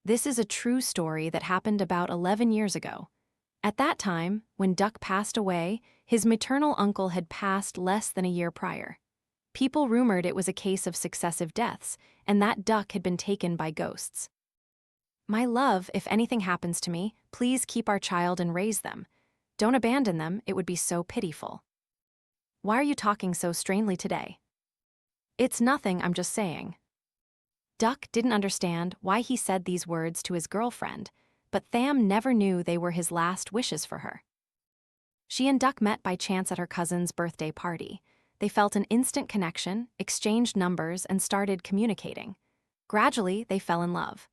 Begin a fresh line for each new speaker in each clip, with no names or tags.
This is a true story that happened about 11 years ago. At that time, when Duck passed away, his maternal uncle had passed less than a year prior. People rumored it was a case of successive deaths, and that Duck had been taken by ghosts. "My love, if anything happens to me, please keep our child and raise them. Don't abandon them, it would be so pitiful." "Why are you talking so strangely today?" "It's nothing, I'm just saying." Duck didn't understand why he said these words to his girlfriend, but Tham never knew they were his last wishes for her. She and Duck met by chance at her cousin's birthday party. They felt an instant connection, exchanged numbers, and started communicating. Gradually, they fell in love.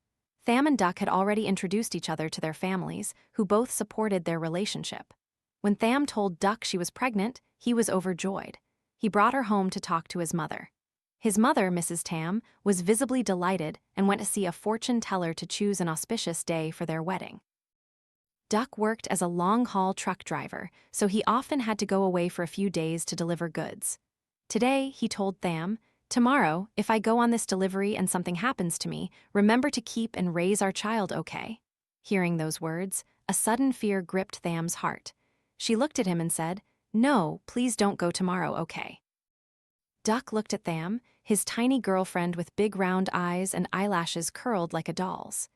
Tham and Duck had already introduced each other to their families, who both supported their relationship. When Tham told Duck she was pregnant, he was overjoyed. He brought her home to talk to his mother. His mother, Mrs. Tham, was visibly delighted and went to see a fortune teller to choose an auspicious day for their wedding. Duck worked as a long-haul truck driver, so he often had to go away for a few days to deliver goods. Today, he told Tham, "Tomorrow, if I go on this delivery and something happens to me, remember to keep and raise our child, okay?" Hearing those words, a sudden fear gripped Tham's heart. She looked at him and said, "No, please don't go tomorrow, okay?" Duck looked at Tham, his tiny girlfriend with big round eyes and eyelashes curled like a doll's.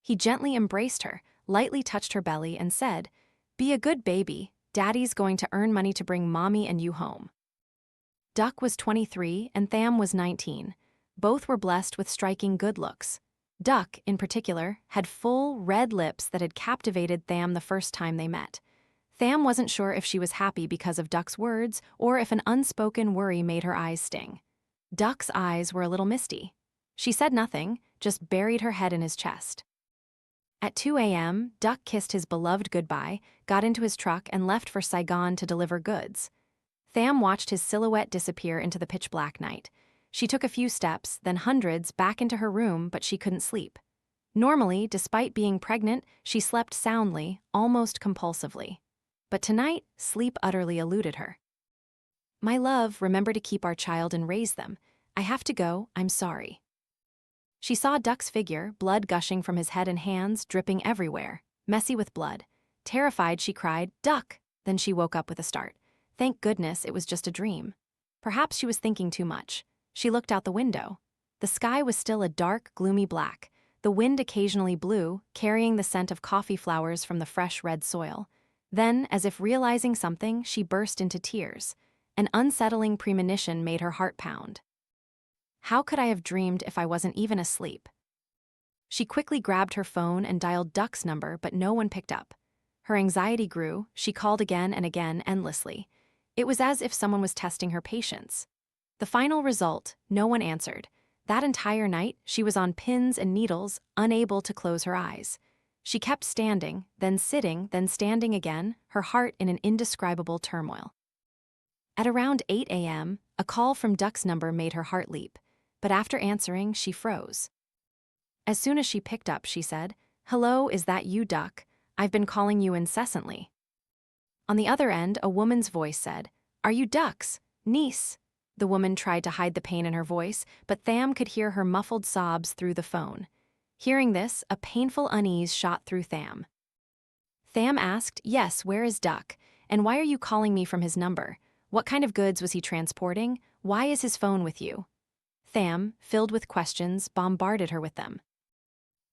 He gently embraced her, lightly touched her belly, and said, "Be a good baby, Daddy's going to earn money to bring Mommy and you home." Duck was 23 and Tham was 19. Both were blessed with striking good looks. Duck, in particular, had full, red lips that had captivated Tham the first time they met. Tham wasn't sure if she was happy because of Duck's words or if an unspoken worry made her eyes sting. Duck's eyes were a little misty. She said nothing, just buried her head in his chest. At 2 a.m., Duck kissed his beloved goodbye, got into his truck, and left for Saigon to deliver goods. Tham watched his silhouette disappear into the pitch-black night. She took a few steps, then hundreds, back into her room, but she couldn't sleep. Normally, despite being pregnant, she slept soundly, almost compulsively. But tonight, sleep utterly eluded her. "My love, remember to keep our child and raise them. I have to go, I'm sorry." She saw Duck's figure, blood gushing from his head and hands, dripping everywhere, messy with blood. Terrified, she cried, "Duck!" Then she woke up with a start. Thank goodness it was just a dream. Perhaps she was thinking too much. She looked out the window. The sky was still a dark, gloomy black. The wind occasionally blew, carrying the scent of coffee flowers from the fresh red soil. Then, as if realizing something, she burst into tears. An unsettling premonition made her heart pound. How could I have dreamed if I wasn't even asleep? She quickly grabbed her phone and dialed Duck's number, but no one picked up. Her anxiety grew. She called again and again, endlessly. It was as if someone was testing her patience. The final result, no one answered. That entire night, she was on pins and needles, unable to close her eyes. She kept standing, then sitting, then standing again, her heart in an indescribable turmoil. At around 8 a.m., a call from Duck's number made her heart leap, but after answering, she froze. As soon as she picked up, she said, "Hello, is that you, Duck? I've been calling you incessantly." On the other end, a woman's voice said, "Are you Duck's niece?" The woman tried to hide the pain in her voice, but Tham could hear her muffled sobs through the phone. Hearing this, a painful unease shot through Tham. Tham asked, "Yes, where is Duck? And why are you calling me from his number? What kind of goods was he transporting? Why is his phone with you?" Tham, filled with questions, bombarded her with them.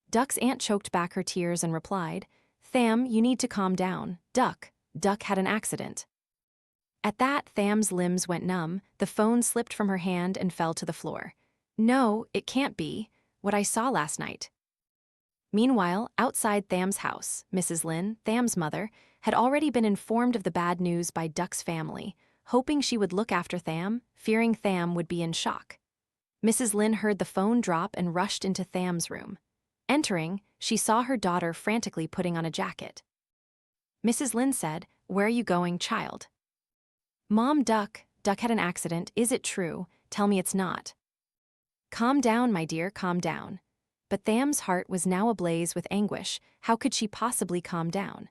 Duck's aunt choked back her tears and replied, "Tham, you need to calm down. Duck had an accident." At that, Tham's limbs went numb, the phone slipped from her hand and fell to the floor. "No, it can't be. What I saw last night." Meanwhile, outside Tham's house, Mrs. Lin, Tham's mother, had already been informed of the bad news by Duck's family, hoping she would look after Tham, fearing Tham would be in shock. Mrs. Lin heard the phone drop and rushed into Tham's room. Entering, she saw her daughter frantically putting on a jacket. Mrs. Lin said, "Where are you going, child?" "Mom, Duck had an accident. Is it true? Tell me it's not." "Calm down, my dear, calm down." But Tham's heart was now ablaze with anguish. How could she possibly calm down?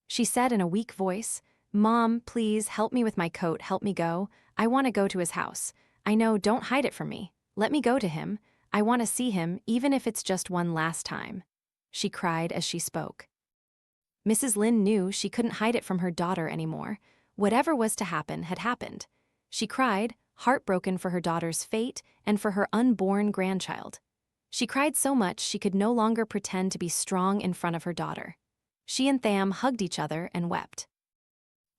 She said in a weak voice, "Mom, please, help me with my coat, help me go. I want to go to his house. I know, don't hide it from me. Let me go to him. I want to see him, even if it's just one last time," she cried as she spoke. Mrs. Lin knew she couldn't hide it from her daughter anymore. Whatever was to happen had happened. She cried, heartbroken for her daughter's fate and for her unborn grandchild. She cried so much she could no longer pretend to be strong in front of her daughter. She and Tham hugged each other and wept.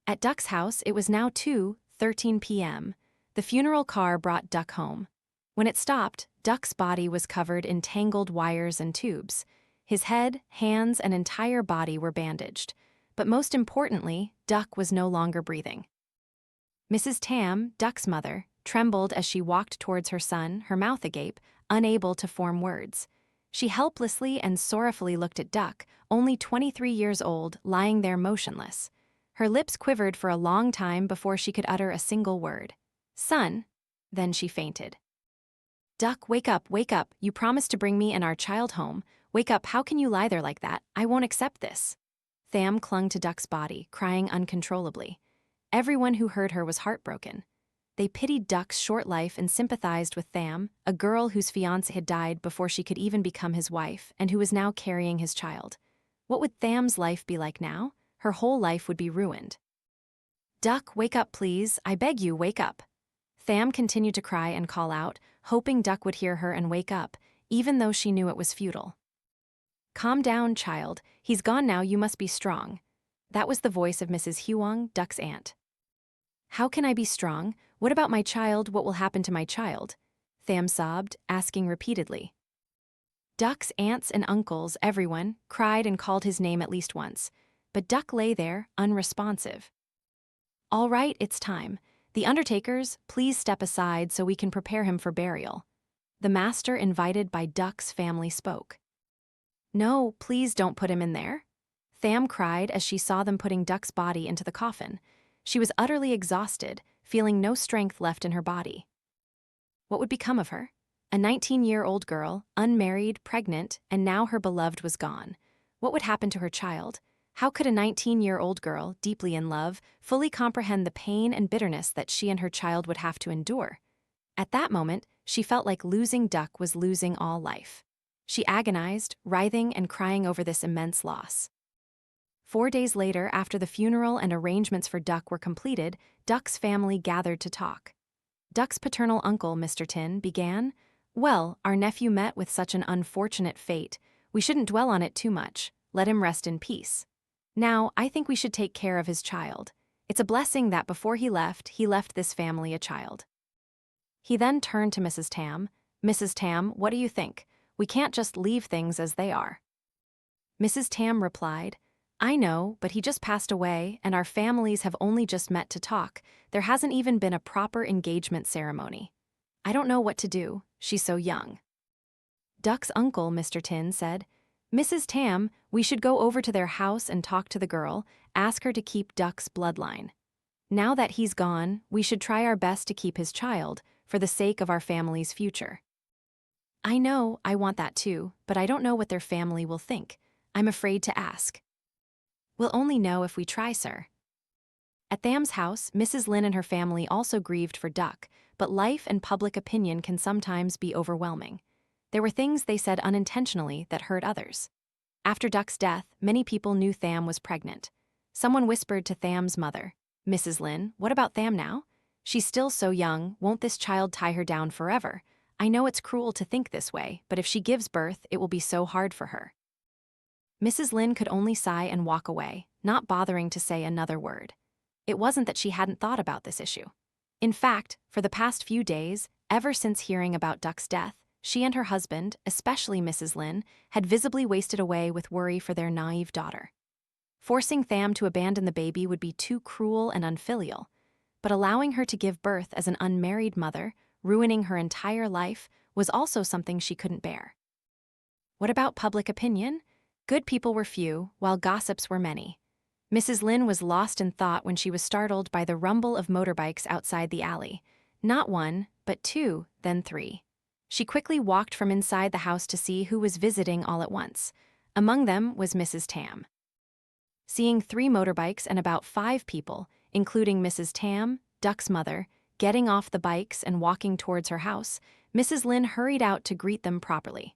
At Duck's house, it was now 2:13 p.m. The funeral car brought Duck home. When it stopped, Duck's body was covered in tangled wires and tubes. His head, hands, and entire body were bandaged. But most importantly, Duck was no longer breathing. Mrs. Tham, Duck's mother, trembled as she walked towards her son, her mouth agape, unable to form words. She helplessly and sorrowfully looked at Duck, only 23 years old, lying there motionless. Her lips quivered for a long time before she could utter a single word. "Son." Then she fainted. "Duck, wake up, wake up. You promised to bring me and our child home. Wake up, how can you lie there like that? I won't accept this." Tham clung to Duck's body, crying uncontrollably. Everyone who heard her was heartbroken. They pitied Duck's short life and sympathized with Tham, a girl whose fiancé had died before she could even become his wife and who was now carrying his child. What would Tham's life be like now? Her whole life would be ruined. "Duck, wake up, please. I beg you, wake up." Tham continued to cry and call out, hoping Duck would hear her and wake up, even though she knew it was futile. "Calm down, child. He's gone now, you must be strong." That was the voice of Mrs. Huang, Duck's aunt. "How can I be strong? What about my child? What will happen to my child?" Tham sobbed, asking repeatedly. Duck's aunts and uncles, everyone, cried and called his name at least once, but Duck lay there, unresponsive. "All right, it's time. The undertakers, please step aside so we can prepare him for burial." The master invited by Duck's family spoke. "No, please don't put him in there." Tham cried as she saw them putting Duck's body into the coffin. She was utterly exhausted, feeling no strength left in her body. What would become of her? A 19-year-old girl, unmarried, pregnant, and now her beloved was gone. What would happen to her child? How could a 19-year-old girl, deeply in love, fully comprehend the pain and bitterness that she and her child would have to endure? At that moment, she felt like losing Duck was losing all life. She agonized, writhing and crying over this immense loss. 4 days later, after the funeral and arrangements for Duck were completed, Duck's family gathered to talk. Duck's paternal uncle, Mr. Tin, began, "Well, our nephew met with such an unfortunate fate. We shouldn't dwell on it too much. Let him rest in peace. Now, I think we should take care of his child. It's a blessing that before he left this family a child." He then turned to Mrs. Tham. "Mrs. Tham, what do you think? We can't just leave things as they are." Mrs. Tham replied, "I know, but he just passed away, and our families have only just met to talk. There hasn't even been a proper engagement ceremony. I don't know what to do. She's so young." Duck's uncle, Mr. Tin, said, "Mrs. Tham, we should go over to their house and talk to the girl, ask her to keep Duck's bloodline. Now that he's gone, we should try our best to keep his child, for the sake of our family's future." "I know, I want that too, but I don't know what their family will think. I'm afraid to ask." "We'll only know if we try, sir." At Tham's house, Mrs. Lin and her family also grieved for Duck, but life and public opinion can sometimes be overwhelming. There were things they said unintentionally that hurt others. After Duck's death, many people knew Tham was pregnant. Someone whispered to Tham's mother, "Mrs. Lin, what about Tham now? She's still so young, won't this child tie her down forever? I know it's cruel to think this way, but if she gives birth, it will be so hard for her." Mrs. Lin could only sigh and walk away, not bothering to say another word. It wasn't that she hadn't thought about this issue. In fact, for the past few days, ever since hearing about Duck's death, she and her husband, especially Mrs. Lin, had visibly wasted away with worry for their naive daughter. Forcing Tham to abandon the baby would be too cruel and unfilial, but allowing her to give birth as an unmarried mother, ruining her entire life, was also something she couldn't bear. What about public opinion? Good people were few, while gossips were many. Mrs. Lin was lost in thought when she was startled by the rumble of motorbikes outside the alley. Not one, but two, then three. She quickly walked from inside the house to see who was visiting all at once. Among them was Mrs. Tham. Seeing 3 motorbikes and about 5 people, including Mrs. Tham, Duck's mother, getting off the bikes and walking towards her house, Mrs. Lin hurried out to greet them properly.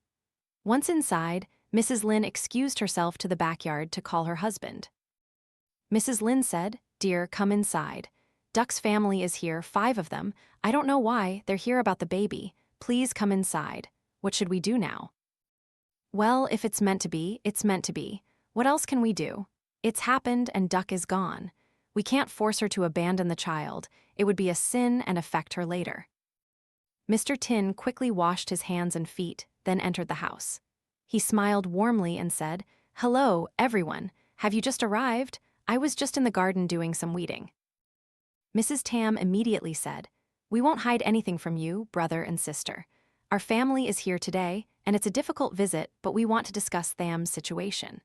Once inside, Mrs. Lin excused herself to the backyard to call her husband. Mrs. Lin said, "Dear, come inside. Duck's family is here, 5 of them. I don't know why, they're here about the baby. Please come inside. What should we do now?" "Well, if it's meant to be, it's meant to be. What else can we do? It's happened and Duck is gone. We can't force her to abandon the child. It would be a sin and affect her later." Mr. Tin quickly washed his hands and feet, then entered the house. He smiled warmly and said, "Hello, everyone. Have you just arrived? I was just in the garden doing some weeding." Mrs. Tam immediately said, "We won't hide anything from you, brother and sister. Our family is here today, and it's a difficult visit, but we want to discuss Tham's situation.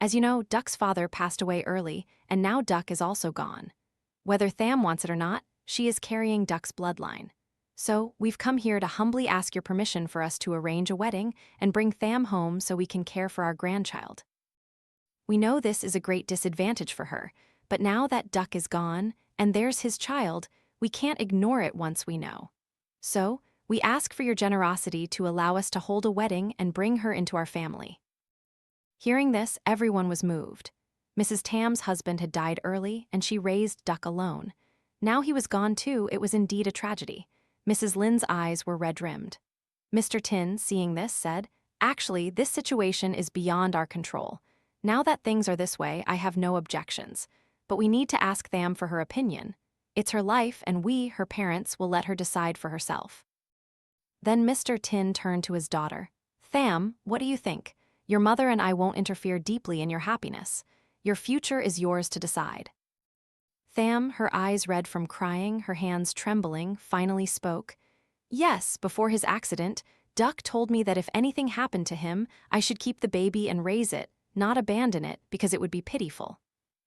As you know, Duck's father passed away early, and now Duck is also gone. Whether Tham wants it or not, she is carrying Duck's bloodline. So, we've come here to humbly ask your permission for us to arrange a wedding and bring Tham home so we can care for our grandchild. We know this is a great disadvantage for her, but now that Duck is gone, and there's his child, we can't ignore it once we know. So, we ask for your generosity to allow us to hold a wedding and bring her into our family." Hearing this, everyone was moved. Mrs. Tam's husband had died early, and she raised Duck alone. Now he was gone too, it was indeed a tragedy. Mrs. Lin's eyes were red-rimmed. Mr. Tin, seeing this, said, "Actually, this situation is beyond our control. Now that things are this way, I have no objections. But we need to ask Tham for her opinion. It's her life, and we, her parents, will let her decide for herself." Then Mr. Tin turned to his daughter. "Tham, what do you think? Your mother and I won't interfere deeply in your happiness. Your future is yours to decide." Tham, her eyes red from crying, her hands trembling, finally spoke. "Yes, before his accident, Duck told me that if anything happened to him, I should keep the baby and raise it, not abandon it, because it would be pitiful.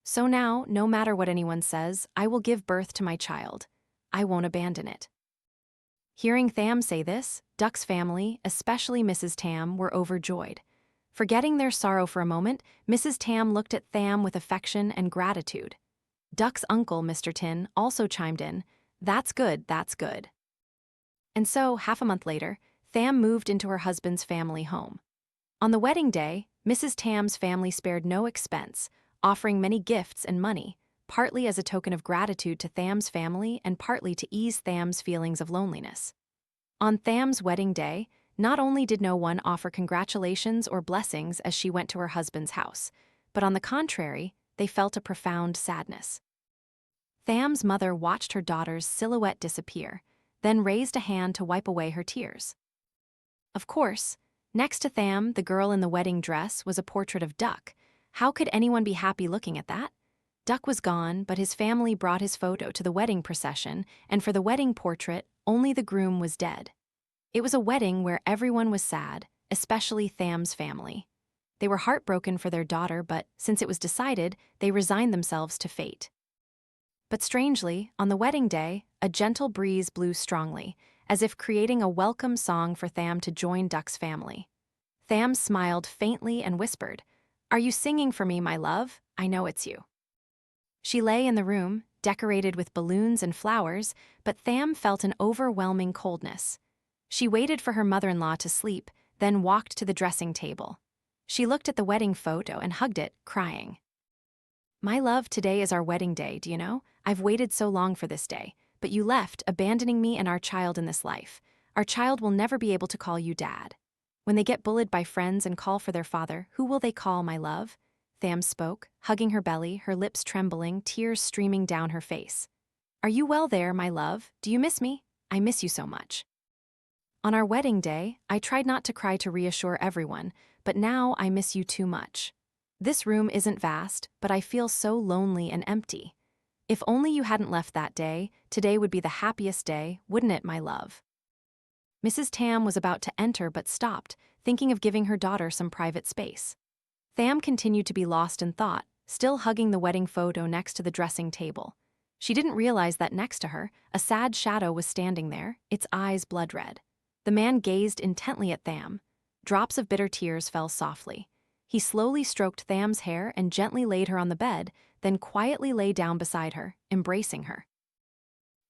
So now, no matter what anyone says, I will give birth to my child. I won't abandon it." Hearing Tham say this, Duck's family, especially Mrs. Tam, were overjoyed. Forgetting their sorrow for a moment, Mrs. Tam looked at Tham with affection and gratitude. Duck's uncle, Mr. Tin, also chimed in, "That's good, that's good." And so, half a month later, Tham moved into her husband's family home. On the wedding day, Mrs. Tam's family spared no expense, offering many gifts and money, partly as a token of gratitude to Tham's family and partly to ease Tham's feelings of loneliness. On Tham's wedding day, not only did no one offer congratulations or blessings as she went to her husband's house, but on the contrary, they felt a profound sadness. Tham's mother watched her daughter's silhouette disappear, then raised a hand to wipe away her tears. Of course, next to Tham, the girl in the wedding dress, was a portrait of Duck. How could anyone be happy looking at that? Duck was gone, but his family brought his photo to the wedding procession, and for the wedding portrait, only the groom was dead. It was a wedding where everyone was sad, especially Tham's family. They were heartbroken for their daughter, but since it was decided, they resigned themselves to fate. But strangely, on the wedding day, a gentle breeze blew strongly, as if creating a welcome song for Tham to join Duck's family. Tham smiled faintly and whispered, "Are you singing for me, my love? I know it's you." She lay in the room, decorated with balloons and flowers, but Tham felt an overwhelming coldness. She waited for her mother-in-law to sleep, then walked to the dressing table. She looked at the wedding photo and hugged it, crying. "My love, today is our wedding day, do you know? I've waited so long for this day, but you left, abandoning me and our child in this life. Our child will never be able to call you Dad. When they get bullied by friends and call for their father, who will they call, my love?" Tham spoke, hugging her belly, her lips trembling, tears streaming down her face. "Are you well there, my love? Do you miss me? I miss you so much. On our wedding day, I tried not to cry to reassure everyone, but now I miss you too much. This room isn't vast, but I feel so lonely and empty. If only you hadn't left that day, today would be the happiest day, wouldn't it, my love?" Mrs. Tam was about to enter but stopped, thinking of giving her daughter some private space. Tham continued to be lost in thought, still hugging the wedding photo next to the dressing table. She didn't realize that next to her, a sad shadow was standing there, its eyes blood-red. The man gazed intently at Tham. Drops of bitter tears fell softly. He slowly stroked Tham's hair and gently laid her on the bed, then quietly lay down beside her, embracing her.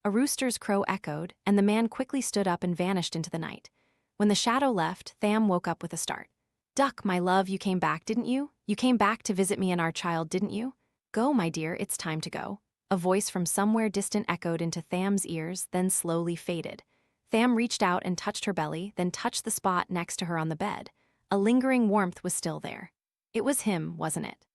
A rooster's crow echoed, and the man quickly stood up and vanished into the night. When the shadow left, Tham woke up with a start. "Duck, my love, you came back, didn't you? You came back to visit me and our child, didn't you? Go, my dear, it's time to go." A voice from somewhere distant echoed into Tham's ears, then slowly faded. Tham reached out and touched her belly, then touched the spot next to her on the bed. A lingering warmth was still there. It was him, wasn't it?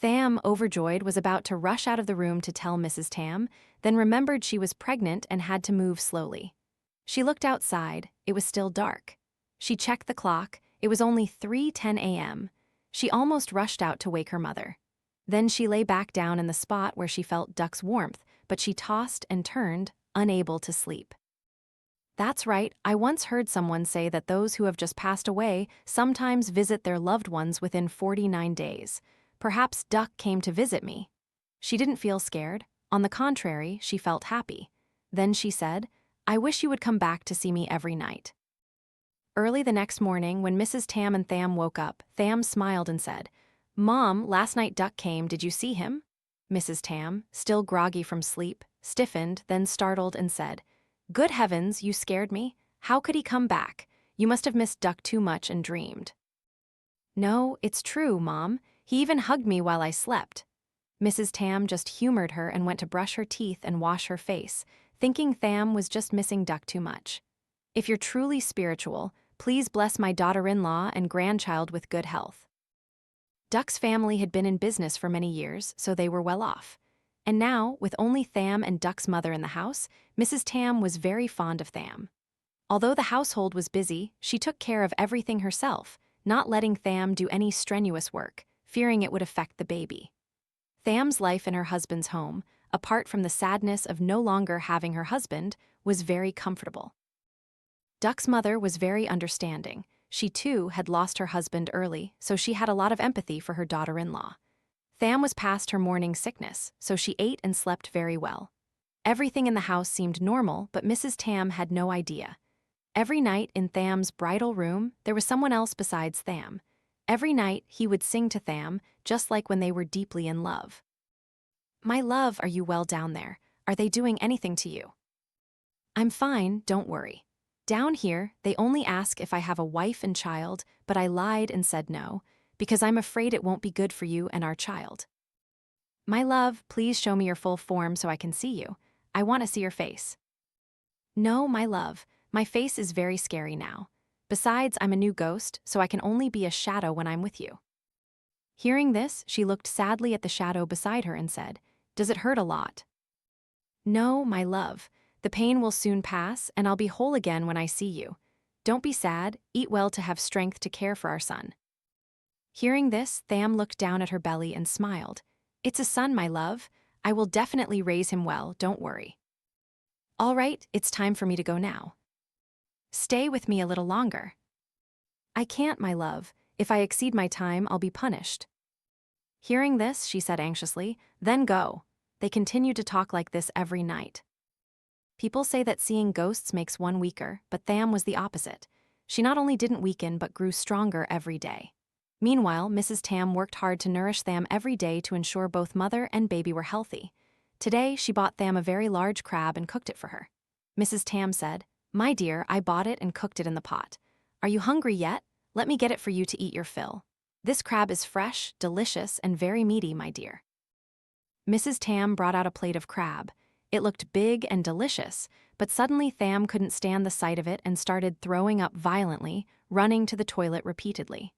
Tham, overjoyed, was about to rush out of the room to tell Mrs. Tham, then remembered she was pregnant and had to move slowly. She looked outside. It was still dark. She checked the clock. It was only 3:10 a.m. She almost rushed out to wake her mother. Then she lay back down in the spot where she felt Duck's warmth, but she tossed and turned, unable to sleep. That's right, I once heard someone say that those who have just passed away sometimes visit their loved ones within 49 days. Perhaps Duck came to visit me. She didn't feel scared. On the contrary, she felt happy. Then she said, "I wish you would come back to see me every night." Early the next morning, when Mrs. Tam and Tham woke up, Tham smiled and said, "Mom, last night Duck came, did you see him?" Mrs. Tam, still groggy from sleep, stiffened, then startled and said, "Good heavens, you scared me. How could he come back? You must have missed Duck too much and dreamed." "No, it's true, Mom. He even hugged me while I slept." Mrs. Tam just humored her and went to brush her teeth and wash her face, thinking Tham was just missing Duck too much. "If you're truly spiritual, please bless my daughter-in-law and grandchild with good health." Duck's family had been in business for many years, so they were well off. And now, with only Tham and Duck's mother in the house, Mrs. Tam was very fond of Tham. Although the household was busy, she took care of everything herself, not letting Tham do any strenuous work, fearing it would affect the baby. Tham's life in her husband's home, apart from the sadness of no longer having her husband, was very comfortable. Duck's mother was very understanding. She too had lost her husband early, so she had a lot of empathy for her daughter-in-law. Tham was past her morning sickness, so she ate and slept very well. Everything in the house seemed normal, but Mrs. Tam had no idea. Every night in Tham's bridal room, there was someone else besides Tham. Every night he would sing to Tham, just like when they were deeply in love. "My love, are you well down there? Are they doing anything to you?" "I'm fine, don't worry. Down here, they only ask if I have a wife and child, but I lied and said no, because I'm afraid it won't be good for you and our child." "My love, please show me your full form so I can see you. I want to see your face." "No, my love, my face is very scary now. Besides, I'm a new ghost, so I can only be a shadow when I'm with you." Hearing this, she looked sadly at the shadow beside her and said, "Does it hurt a lot?" "No, my love. The pain will soon pass, and I'll be whole again when I see you. Don't be sad, eat well to have strength to care for our son." Hearing this, Tham looked down at her belly and smiled. "It's a son, my love. I will definitely raise him well, don't worry." "All right, it's time for me to go now." "Stay with me a little longer." "I can't, my love. If I exceed my time, I'll be punished." Hearing this, she said anxiously, "Then go." They continued to talk like this every night. People say that seeing ghosts makes one weaker, but Tham was the opposite. She not only didn't weaken but grew stronger every day. Meanwhile, Mrs. Tam worked hard to nourish Tham every day to ensure both mother and baby were healthy. Today, she bought Tham a very large crab and cooked it for her. Mrs. Tam said, "My dear, I bought it and cooked it in the pot. Are you hungry yet? Let me get it for you to eat your fill. This crab is fresh, delicious, and very meaty, my dear." Mrs. Tam brought out a plate of crab. It looked big and delicious, but suddenly Tham couldn't stand the sight of it and started throwing up violently, running to the toilet repeatedly.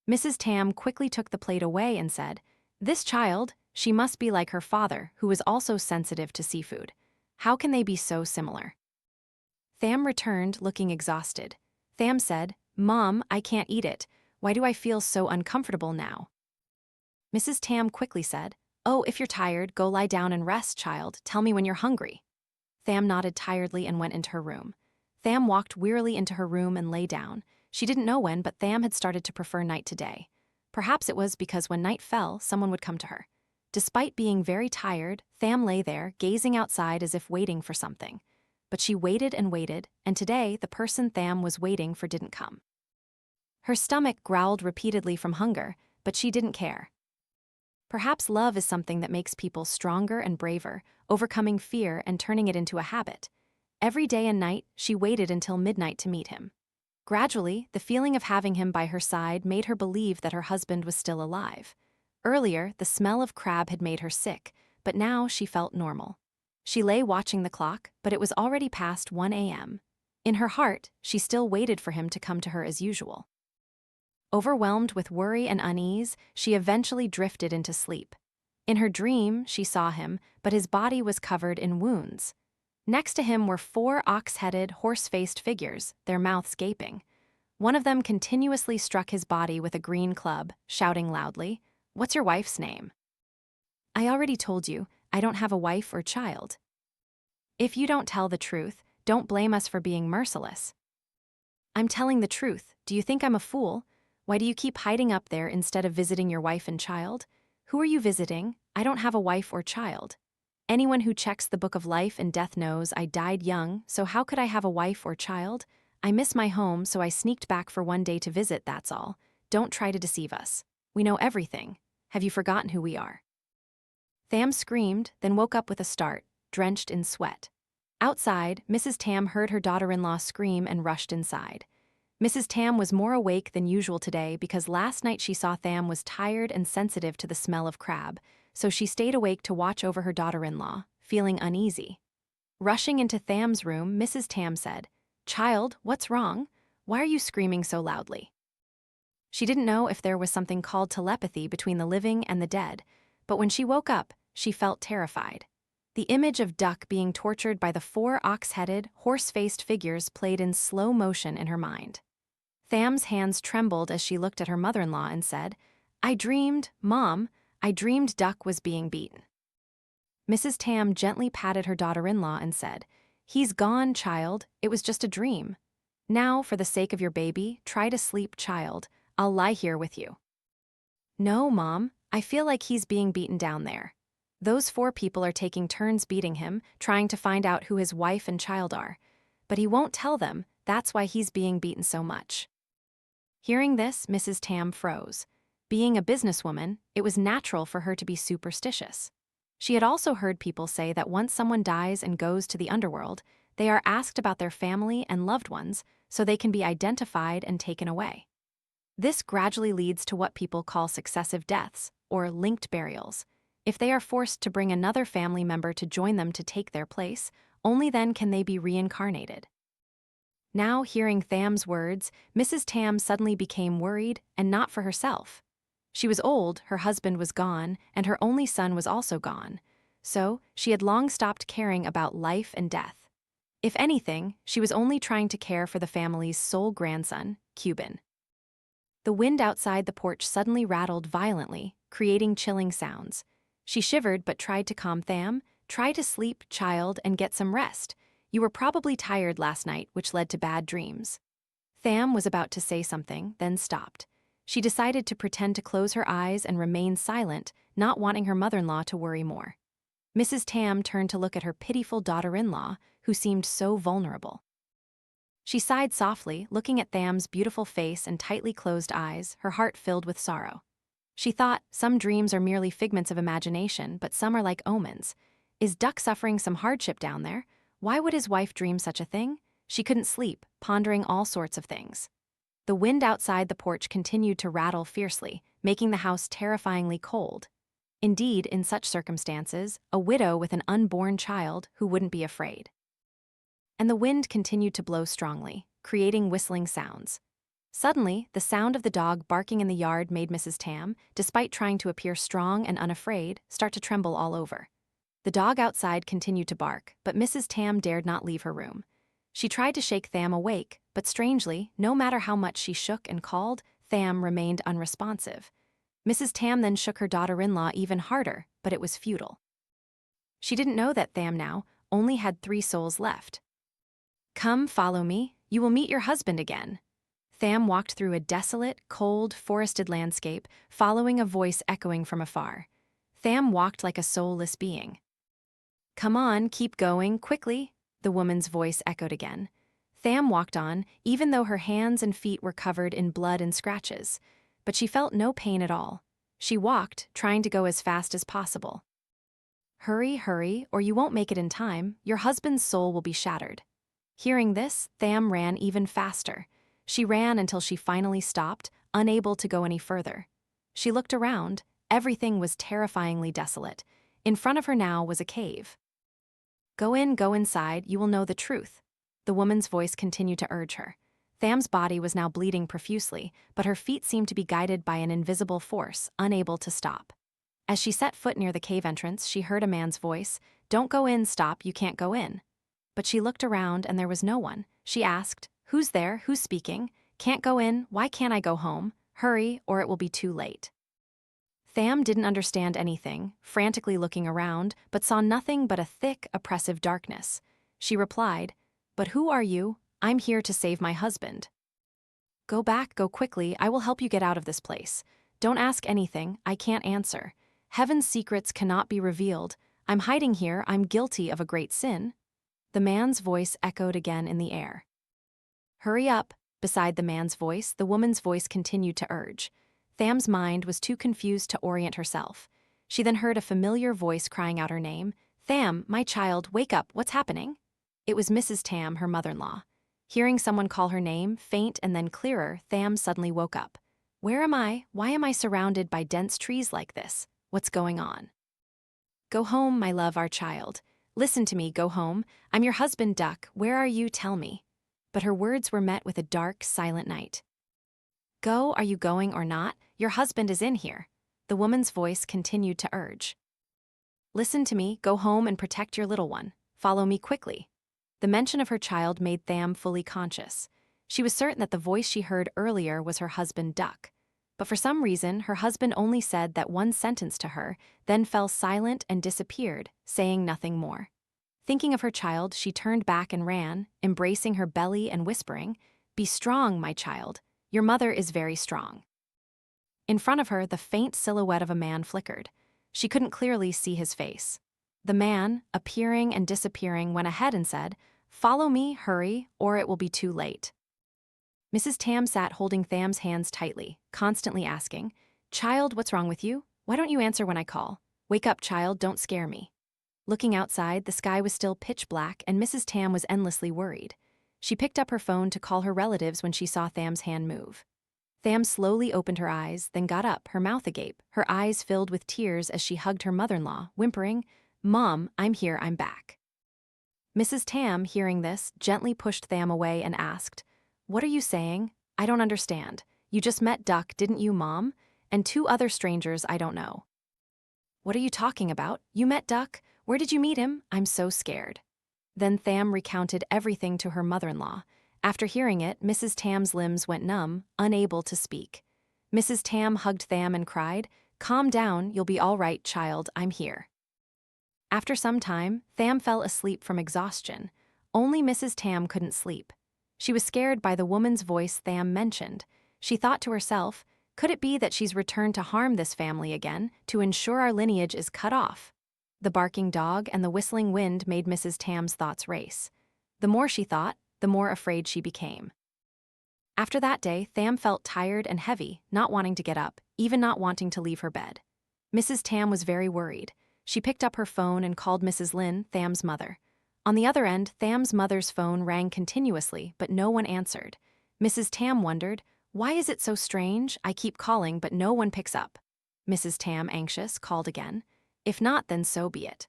Mrs. Tam quickly took the plate away and said, "This child, she must be like her father, who is also sensitive to seafood. How can they be so similar?" Tham returned, looking exhausted. Tham said, "Mom, I can't eat it. Why do I feel so uncomfortable now?" Mrs. Tam quickly said, "Oh, if you're tired, go lie down and rest, child. Tell me when you're hungry." Tham nodded tiredly and went into her room. Tham walked wearily into her room and lay down. She didn't know when, but Tham had started to prefer night to day. Perhaps it was because when night fell, someone would come to her. Despite being very tired, Tham lay there, gazing outside as if waiting for something. But she waited, and today the person Tham was waiting for didn't come. Her stomach growled repeatedly from hunger, but she didn't care. Perhaps love is something that makes people stronger and braver, overcoming fear and turning it into a habit. Every day and night, she waited until midnight to meet him. Gradually, the feeling of having him by her side made her believe that her husband was still alive. Earlier, the smell of crab had made her sick, but now she felt normal. She lay watching the clock, but it was already past 1 a.m. In her heart, she still waited for him to come to her as usual. Overwhelmed with worry and unease, she eventually drifted into sleep. In her dream, she saw him, but his body was covered in wounds. Next to him were 4 ox-headed, horse-faced figures, their mouths gaping. One of them continuously struck his body with a green club, shouting loudly, "What's your wife's name?" "I already told you, I don't have a wife or child." "If you don't tell the truth, don't blame us for being merciless." "I'm telling the truth. Do you think I'm a fool? Why do you keep hiding up there instead of visiting your wife and child? Who are you visiting? I don't have a wife or child. Anyone who checks the book of life and death knows I died young, so how could I have a wife or child? I miss my home, so I sneaked back for one day to visit, that's all. Don't try to deceive us. We know everything. Have you forgotten who we are?" Tham screamed, then woke up with a start, drenched in sweat. Outside, Mrs. Tham heard her daughter-in-law scream and rushed inside. Mrs. Tham was more awake than usual today because last night she saw Tham was tired and sensitive to the smell of crab, so she stayed awake to watch over her daughter-in-law, feeling uneasy. Rushing into Tham's room, Mrs. Tham said, "Child, what's wrong? Why are you screaming so loudly?" She didn't know if there was something called telepathy between the living and the dead, but when she woke up, she felt terrified. The image of Duck being tortured by the 4 ox-headed, horse-faced figures played in slow motion in her mind. Tham's hands trembled as she looked at her mother-in-law and said, Mom, I dreamed Duck was being beaten." Mrs. Tham gently patted her daughter-in-law and said, "He's gone, child. It was just a dream. Now, for the sake of your baby, try to sleep, child. I'll lie here with you." "No, Mom. I feel like he's being beaten down there. Those 4 people are taking turns beating him, trying to find out who his wife and child are. But he won't tell them, that's why he's being beaten so much." Hearing this, Mrs. Tham froze. Being a businesswoman, it was natural for her to be superstitious. She had also heard people say that once someone dies and goes to the underworld, they are asked about their family and loved ones so they can be identified and taken away. This gradually leads to what people call successive deaths, or linked burials. If they are forced to bring another family member to join them to take their place, only then can they be reincarnated. Now, hearing Tham's words, Mrs. Tham suddenly became worried, and not for herself. She was old, her husband was gone, and her only son was also gone. So, she had long stopped caring about life and death. If anything, she was only trying to care for the family's sole grandson, Kubin. The wind outside the porch suddenly rattled violently, creating chilling sounds. She shivered but tried to calm Tham. "Try to sleep, child, and get some rest. You were probably tired last night, which led to bad dreams." Tham was about to say something, then stopped. She decided to pretend to close her eyes and remain silent, not wanting her mother-in-law to worry more. Mrs. Tham turned to look at her pitiful daughter-in-law, who seemed so vulnerable. She sighed softly, looking at Tham's beautiful face and tightly closed eyes, her heart filled with sorrow. She thought, some dreams are merely figments of imagination, but some are like omens. Is Duck suffering some hardship down there? Why would his wife dream such a thing? She couldn't sleep, pondering all sorts of things. The wind outside the porch continued to rattle fiercely, making the house terrifyingly cold. Indeed, in such circumstances, a widow with an unborn child who wouldn't be afraid. And the wind continued to blow strongly, creating whistling sounds. Suddenly, the sound of the dog barking in the yard made Mrs. Tham, despite trying to appear strong and unafraid, start to tremble all over. The dog outside continued to bark, but Mrs. Tham dared not leave her room. She tried to shake Tham awake, but strangely, no matter how much she shook and called, Tham remained unresponsive. Mrs. Tham then shook her daughter-in-law even harder, but it was futile. She didn't know that Tham now only had 3 souls left. "Come, follow me. You will meet your husband again." Tham walked through a desolate, cold, forested landscape, following a voice echoing from afar. Tham walked like a soulless being. "Come on, keep going, quickly," the woman's voice echoed again. Tham walked on, even though her hands and feet were covered in blood and scratches. But she felt no pain at all. She walked, trying to go as fast as possible. Hurry, hurry, or you won't make it in time. Your husband's soul will be shattered. Hearing this, Tham ran even faster. She ran until she finally stopped, unable to go any further. She looked around. Everything was terrifyingly desolate. In front of her now was a cave. Go inside, you will know the truth. The woman's voice continued to urge her. Tham's body was now bleeding profusely, but her feet seemed to be guided by an invisible force, unable to stop. As she set foot near the cave entrance, she heard a man's voice, "Don't go in, stop, you can't go in." But she looked around and there was no one. She asked, "Who's there? Who's speaking? Can't go in, why can't I go home? Hurry, or it will be too late." Tham didn't understand anything, frantically looking around, but saw nothing but a thick, oppressive darkness. She replied, "But who are you? I'm here to save my husband." "Go back, go quickly, I will help you get out of this place. Don't ask anything, I can't answer. Heaven's secrets cannot be revealed. I'm hiding here, I'm guilty of a great sin." The man's voice echoed again in the air. "Hurry up." Beside the man's voice, the woman's voice continued to urge. Tham's mind was too confused to orient herself. She then heard a familiar voice crying out her name. "Tham, my child, wake up, what's happening?" It was Mrs. Tham, her mother-in-law. Hearing someone call her name, faint and then clearer, Tham suddenly woke up. "Where am I? Why am I surrounded by dense trees like this? What's going on?" "Go home, my love, our child. Listen to me, go home. I'm your husband, Duck. Where are you? Tell me." But her words were met with a dark, silent night. "Go, are you going or not? Your husband is in here." The woman's voice continued to urge. "Listen to me, go home and protect your little one. Follow me quickly." The mention of her child made Tham fully conscious. She was certain that the voice she heard earlier was her husband, Duck. But for some reason, her husband only said that one sentence to her, then fell silent and disappeared, saying nothing more. Thinking of her child, she turned back and ran, embracing her belly and whispering, "Be strong, my child. Your mother is very strong." In front of her, the faint silhouette of a man flickered. She couldn't clearly see his face. The man, appearing and disappearing, went ahead and said, "Follow me, hurry, or it will be too late." Mrs. Tham sat holding Tham's hands tightly, constantly asking, "Child, what's wrong with you? Why don't you answer when I call? Wake up, child, don't scare me." Looking outside, the sky was still pitch black and Mrs. Tham was endlessly worried. She picked up her phone to call her relatives when she saw Tham's hand move. Tham slowly opened her eyes, then got up, her mouth agape, her eyes filled with tears as she hugged her mother-in-law, whimpering, "Mom, I'm here, I'm back." Mrs. Tham, hearing this, gently pushed Tham away and asked, "What are you saying? I don't understand. You just met Duck, didn't you, Mom? And two other strangers I don't know." "What are you talking about? You met Duck? Where did you meet him? I'm so scared." Then Tham recounted everything to her mother-in-law. After hearing it, Mrs. Tham's limbs went numb, unable to speak. Mrs. Tham hugged Tham and cried, "Calm down, you'll be all right, child, I'm here." After some time, Tham fell asleep from exhaustion. Only Mrs. Tham couldn't sleep. She was scared by the woman's voice Tham mentioned. She thought to herself, could it be that she's returned to harm this family again, to ensure our lineage is cut off? The barking dog and the whistling wind made Mrs. Tham's thoughts race. The more she thought, the more afraid she became. After that day, Tham felt tired and heavy, not wanting to get up, even not wanting to leave her bed. Mrs. Tham was very worried. She picked up her phone and called Mrs. Lin, Tham's mother. On the other end, Tham's mother's phone rang continuously, but no one answered. Mrs. Tham wondered, "Why is it so strange? I keep calling, but no one picks up." Mrs. Tham, anxious, called again. If not, then so be it.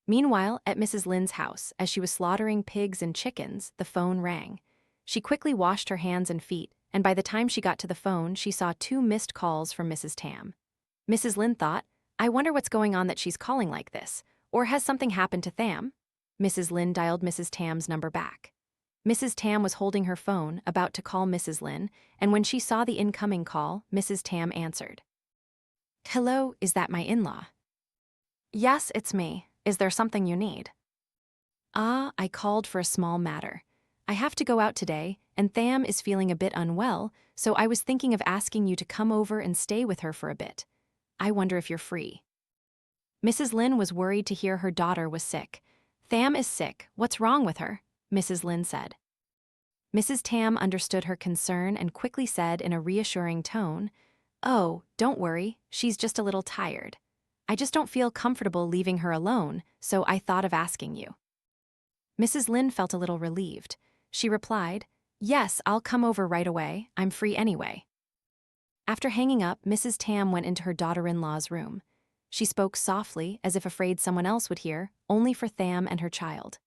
Meanwhile, at Mrs. Lin's house, as she was slaughtering pigs and chickens, the phone rang. She quickly washed her hands and feet, and by the time she got to the phone, she saw 2 missed calls from Mrs. Tham. Mrs. Lin thought, I wonder what's going on that she's calling like this, or has something happened to Tham? Mrs. Lin dialed Mrs. Tam's number back. Mrs. Tham was holding her phone, about to call Mrs. Lin, and when she saw the incoming call, Mrs. Tham answered. "Hello, is that my in-law?" "Yes, it's me. Is there something you need?" "Ah, I called for a small matter. I have to go out today, and Tham is feeling a bit unwell, so I was thinking of asking you to come over and stay with her for a bit. I wonder if you're free." Mrs. Lin was worried to hear her daughter was sick. "Tham is sick. What's wrong with her?" Mrs. Lin said. Mrs. Tham understood her concern and quickly said in a reassuring tone, Oh, don't worry, she's just a little tired. I just don't feel comfortable leaving her alone, so I thought of asking you. Mrs. Lin felt a little relieved. She replied, Yes, I'll come over right away, I'm free anyway. After hanging up, Mrs. Tham went into her daughter-in-law's room. She spoke softly, as if afraid someone else would hear, only for Tham and her child.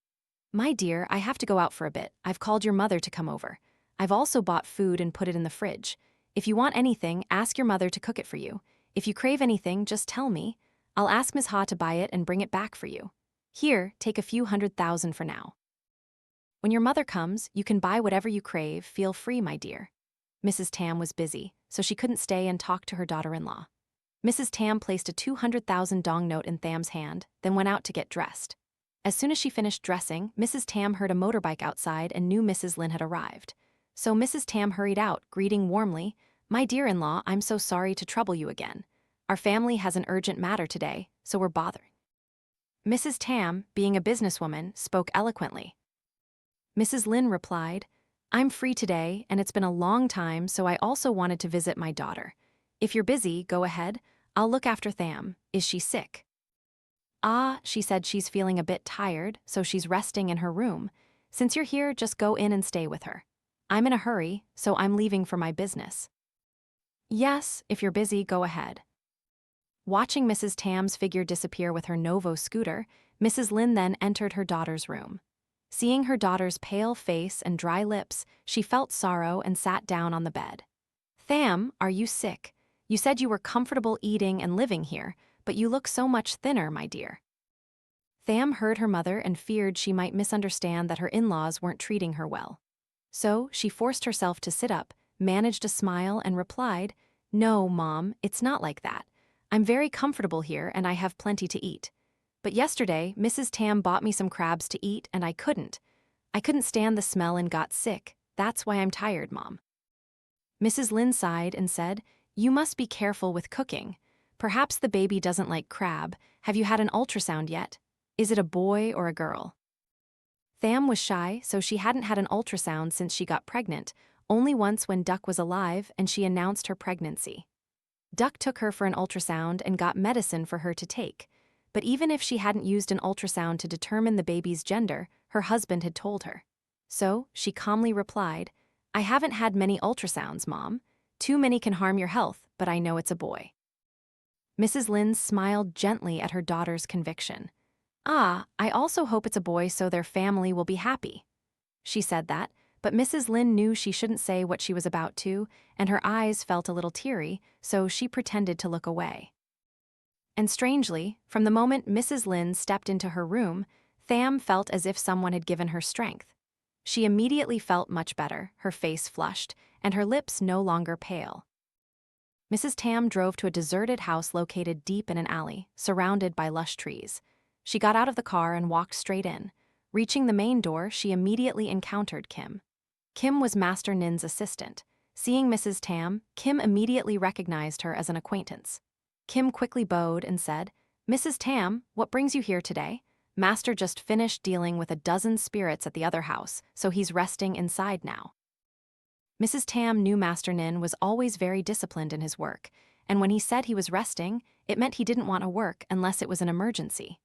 My dear, I have to go out for a bit. I've called your mother to come over. I've also bought food and put it in the fridge. If you want anything, ask your mother to cook it for you. If you crave anything, just tell me. I'll ask Ms. Ha to buy it and bring it back for you. Here, take a few 100,000 for now. When your mother comes, you can buy whatever you crave, feel free, my dear. Mrs. Tham was busy, so she couldn't stay and talk to her daughter-in-law. Mrs. Tham placed a 200,000 dong note in Tham's hand, then went out to get dressed. As soon as she finished dressing, Mrs. Tham heard a motorbike outside and knew Mrs. Lin had arrived. So Mrs. Tham hurried out, greeting warmly, My dear-in-law, I'm so sorry to trouble you again. Our family has an urgent matter today, so we're bothering. Mrs. Tham, being a businesswoman, spoke eloquently. Mrs. Lin replied, I'm free today, and it's been a long time, so I also wanted to visit my daughter. If you're busy, go ahead. I'll look after Tham. Is she sick? Ah, she said she's feeling a bit tired, so she's resting in her room. Since you're here, just go in and stay with her. I'm in a hurry, so I'm leaving for my business. Yes, if you're busy, go ahead. Watching Mrs. Tham's figure disappear with her Novo scooter, Mrs. Lin then entered her daughter's room. Seeing her daughter's pale face and dry lips, she felt sorrow and sat down on the bed. Tham, are you sick? You said you were comfortable eating and living here, but you look so much thinner, my dear. Tham heard her mother and feared she might misunderstand that her in-laws weren't treating her well. So she forced herself to sit up, managed a smile, and replied, No, Mom, it's not like that. I'm very comfortable here and I have plenty to eat. But yesterday, Mrs. Tham bought me some crabs to eat and I couldn't. I couldn't stand the smell and got sick. That's why I'm tired, Mom. Mrs. Lin sighed and said, You must be careful with cooking. Perhaps the baby doesn't like crab. Have you had an ultrasound yet? Is it a boy or a girl? Tham was shy, so she hadn't had an ultrasound since she got pregnant, only once when Duck was alive and she announced her pregnancy. Duck took her for an ultrasound and got medicine for her to take. But even if she hadn't used an ultrasound to determine the baby's gender, her husband had told her. So, she calmly replied, I haven't had many ultrasounds, Mom. Too many can harm your health, but I know it's a boy. Mrs. Lin smiled gently at her daughter's conviction. Ah, I also hope it's a boy so their family will be happy. She said that, but Mrs. Lin knew she shouldn't say what she was about to, and her eyes felt a little teary, so she pretended to look away. And strangely, from the moment Mrs. Lin stepped into her room, Tham felt as if someone had given her strength. She immediately felt much better, her face flushed, and her lips no longer pale. Mrs. Tham drove to a deserted house located deep in an alley, surrounded by lush trees. She got out of the car and walked straight in. Reaching the main door, she immediately encountered Kim. Kim was Master Nin's assistant. Seeing Mrs. Tham, Kim immediately recognized her as an acquaintance. Kim quickly bowed and said, Mrs. Tham, what brings you here today? Master just finished dealing with a dozen spirits at the other house, so he's resting inside now. Mrs. Tham knew Master Nin was always very disciplined in his work, and when he said he was resting, it meant he didn't want to work unless it was an emergency.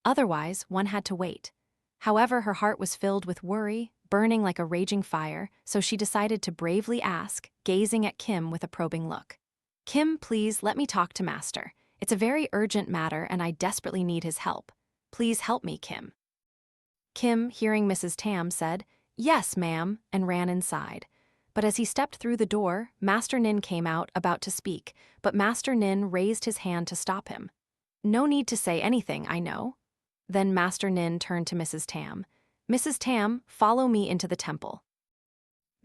Otherwise, one had to wait. However, her heart was filled with worry, burning like a raging fire, so she decided to bravely ask, gazing at Kim with a probing look. Kim, please let me talk to Master. It's a very urgent matter and I desperately need his help. Please help me, Kim. Kim, hearing Mrs. Tham, said, Yes, ma'am, and ran inside. But as he stepped through the door, Master Nin came out, about to speak, but Master Nin raised his hand to stop him. No need to say anything, I know. Then Master Nin turned to Mrs. Tham. Mrs. Tham, follow me into the temple.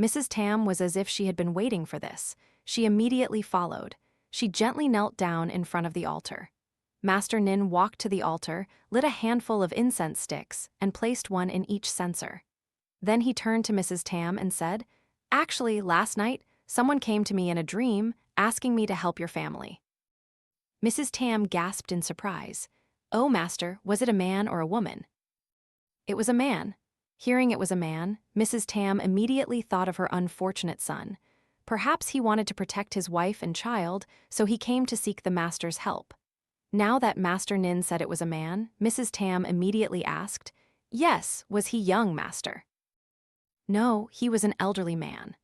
Mrs. Tham was as if she had been waiting for this. She immediately followed. She gently knelt down in front of the altar. Master Nin walked to the altar, lit a handful of incense sticks, and placed one in each censer. Then he turned to Mrs. Tham and said, Actually, last night, someone came to me in a dream, asking me to help your family. Mrs. Tham gasped in surprise. Oh, Master, was it a man or a woman? It was a man. Hearing it was a man, Mrs. Tham immediately thought of her unfortunate son. Perhaps he wanted to protect his wife and child, so he came to seek the master's help. Now that Master Nin said it was a man, Mrs. Tam immediately asked, "Yes, was he young, Master?" "No, he was an elderly man.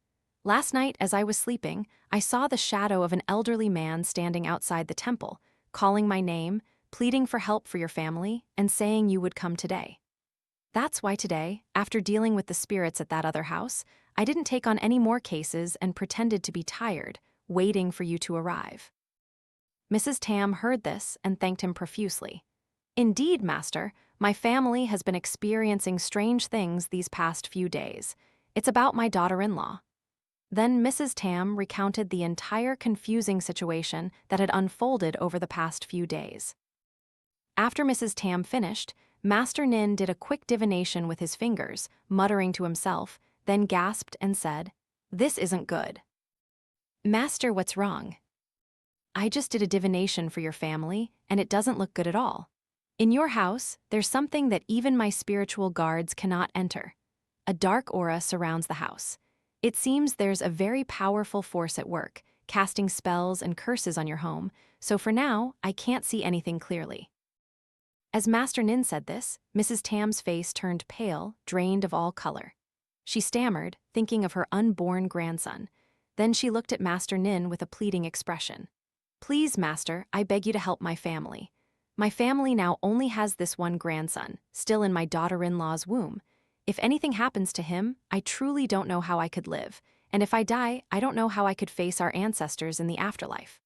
Last night, as I was sleeping, I saw the shadow of an elderly man standing outside the temple, calling my name, pleading for help for your family, and saying you would come today. That's why today, after dealing with the spirits at that other house, I didn't take on any more cases and pretended to be tired, waiting for you to arrive." Mrs. Tam heard this and thanked him profusely. "Indeed, Master, my family has been experiencing strange things these past few days. It's about my daughter-in-law." Then Mrs. Tam recounted the entire confusing situation that had unfolded over the past few days. After Mrs. Tam finished, Master Nin did a quick divination with his fingers, muttering to himself, then gasped and said, "This isn't good." "Master, what's wrong?" "I just did a divination for your family, and it doesn't look good at all. In your house, there's something that even my spiritual guards cannot enter. A dark aura surrounds the house. It seems there's a very powerful force at work, casting spells and curses on your home, so for now, I can't see anything clearly." As Master Nin said this, Mrs. Tam's face turned pale, drained of all color. She stammered, thinking of her unborn grandson. Then she looked at Master Nin with a pleading expression. "Please, Master, I beg you to help my family. My family now only has this one grandson, still in my daughter-in-law's womb. If anything happens to him, I truly don't know how I could live, and if I die, I don't know how I could face our ancestors in the afterlife."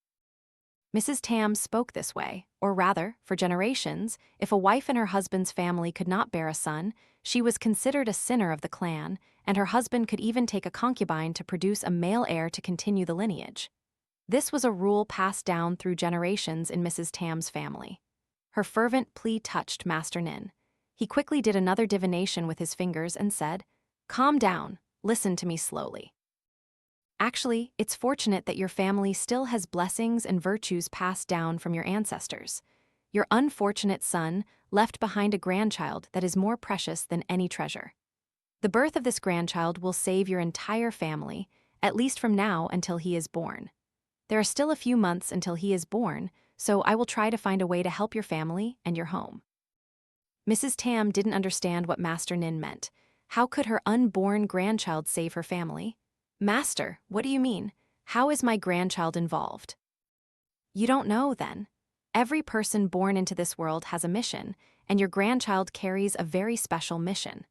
Mrs. Tam spoke this way, or rather, for generations, if a wife and her husband's family could not bear a son, she was considered a sinner of the clan, and her husband could even take a concubine to produce a male heir to continue the lineage. This was a rule passed down through generations in Mrs. Tam's family. Her fervent plea touched Master Nin. He quickly did another divination with his fingers and said, "Calm down, listen to me slowly. Actually, it's fortunate that your family still has blessings and virtues passed down from your ancestors. Your unfortunate son left behind a grandchild that is more precious than any treasure. The birth of this grandchild will save your entire family, at least from now until he is born. There are still a few months until he is born, so I will try to find a way to help your family and your home." Mrs. Tam didn't understand what Master Nin meant. How could her unborn grandchild save her family? "Master, what do you mean? How is my grandchild involved?" "You don't know, then. Every person born into this world has a mission, and your grandchild carries a very special mission."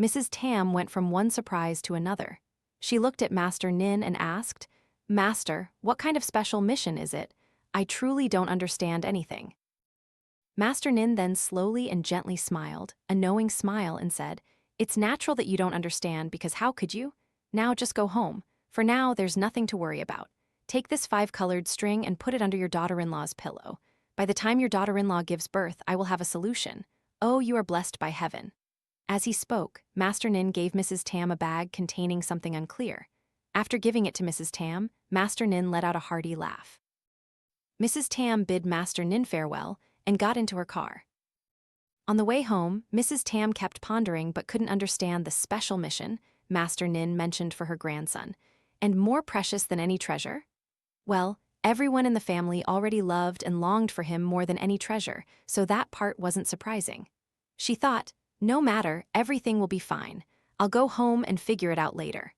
Mrs. Tam went from one surprise to another. She looked at Master Nin and asked, "Master, what kind of special mission is it? I truly don't understand anything." Master Nin then slowly and gently smiled, a knowing smile, and said, "It's natural that you don't understand because how could you? Now just go home. For now, there's nothing to worry about. Take this 5-colored string and put it under your daughter-in-law's pillow. By the time your daughter-in-law gives birth, I will have a solution. Oh, you are blessed by heaven." As he spoke, Master Nin gave Mrs. Tam a bag containing something unclear. After giving it to Mrs. Tam, Master Nin let out a hearty laugh. Mrs. Tam bid Master Nin farewell and got into her car. On the way home, Mrs. Tam kept pondering but couldn't understand the special mission Master Nin mentioned for her grandson, and more precious than any treasure? Well, everyone in the family already loved and longed for him more than any treasure, so that part wasn't surprising. She thought, no matter, everything will be fine. I'll go home and figure it out later.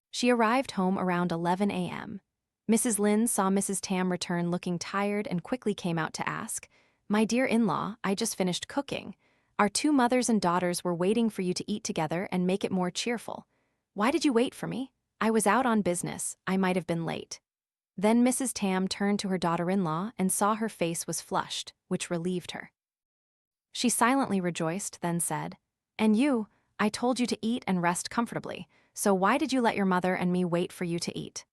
She arrived home around 11 a.m. Mrs. Lin saw Mrs. Tam return looking tired and quickly came out to ask, "My dear in-law, I just finished cooking. Our 2 mothers and daughters were waiting for you to eat together and make it more cheerful. Why did you wait for me? I was out on business. I might have been late." Then Mrs. Tam turned to her daughter-in-law and saw her face was flushed, which relieved her. She silently rejoiced, then said, "And you, I told you to eat and rest comfortably, so why did you let your mother and me wait for you to eat?"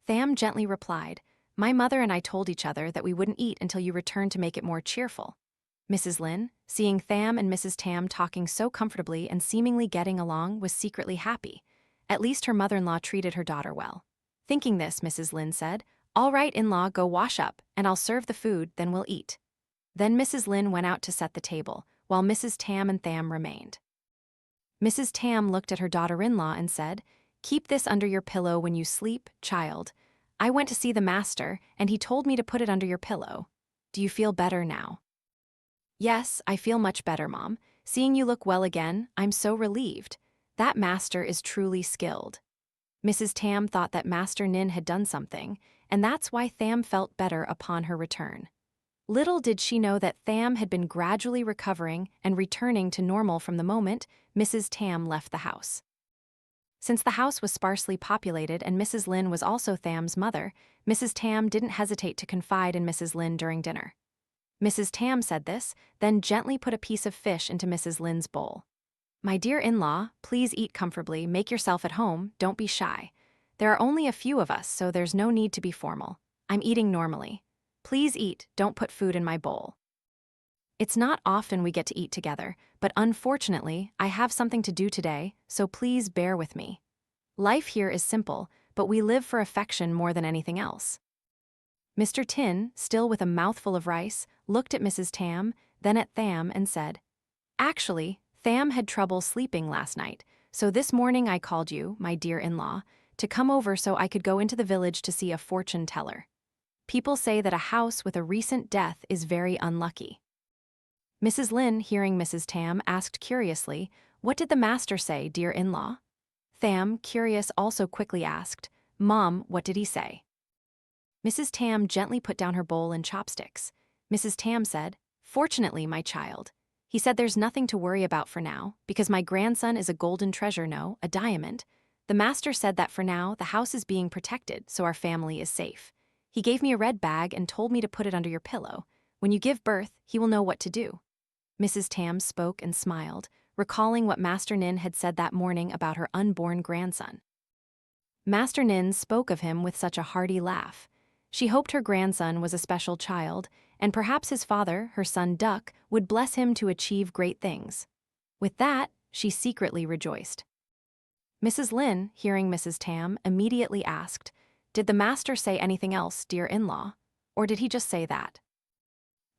Tham gently replied, "My mother and I told each other that we wouldn't eat until you returned to make it more cheerful." Mrs. Lin, seeing Tham and Mrs. Tam talking so comfortably and seemingly getting along, was secretly happy. At least her mother-in-law treated her daughter well. Thinking this, Mrs. Lin said, "All right, in-law, go wash up, and I'll serve the food, then we'll eat." Then Mrs. Lin went out to set the table, while Mrs. Tam and Tham remained. Mrs. Tam looked at her daughter-in-law and said, keep this under your pillow when you sleep, child. I went to see the master, and he told me to put it under your pillow. Do you feel better now? Yes, I feel much better, Mom. Seeing you look well again, I'm so relieved. That master is truly skilled. Mrs. Tam thought that Master Nin had done something, and that's why Tham felt better upon her return. Little did she know that Tham had been gradually recovering and returning to normal from the moment Mrs. Tam left the house. Since the house was sparsely populated and Mrs. Lin was also Tham's mother, Mrs. Tam didn't hesitate to confide in Mrs. Lin during dinner. Mrs. Tam said this, then gently put a piece of fish into Mrs. Lin's bowl. My dear in-law, please eat comfortably, make yourself at home, don't be shy. There are only a few of us, so there's no need to be formal. I'm eating normally. Please eat, don't put food in my bowl. It's not often we get to eat together, but unfortunately, I have something to do today, so please bear with me. Life here is simple, but we live for affection more than anything else. Mr. Tin, still with a mouthful of rice, looked at Mrs. Tam, then at Tham and said, Actually, Tham had trouble sleeping last night, so this morning I called you, my dear in-law, to come over so I could go into the village to see a fortune teller. People say that a house with a recent death is very unlucky. Mrs. Lin, hearing Mrs. Tam, asked curiously, What did the master say, dear in-law? Tham, curious, also quickly asked, Mom, what did he say? Mrs. Tam gently put down her bowl and chopsticks. Mrs. Tam said, Fortunately, my child. He said there's nothing to worry about for now, because my grandson is a golden treasure, no, a diamond. The master said that for now, the house is being protected, so our family is safe. He gave me a red bag and told me to put it under your pillow. When you give birth, he will know what to do. Mrs. Tam spoke and smiled, recalling what Master Nin had said that morning about her unborn grandson. Master Nin spoke of him with such a hearty laugh. She hoped her grandson was a special child, and perhaps his father, her son Duck, would bless him to achieve great things. With that, she secretly rejoiced. Mrs. Lin, hearing Mrs. Tam, immediately asked, Did the master say anything else, dear in-law? Or did he just say that?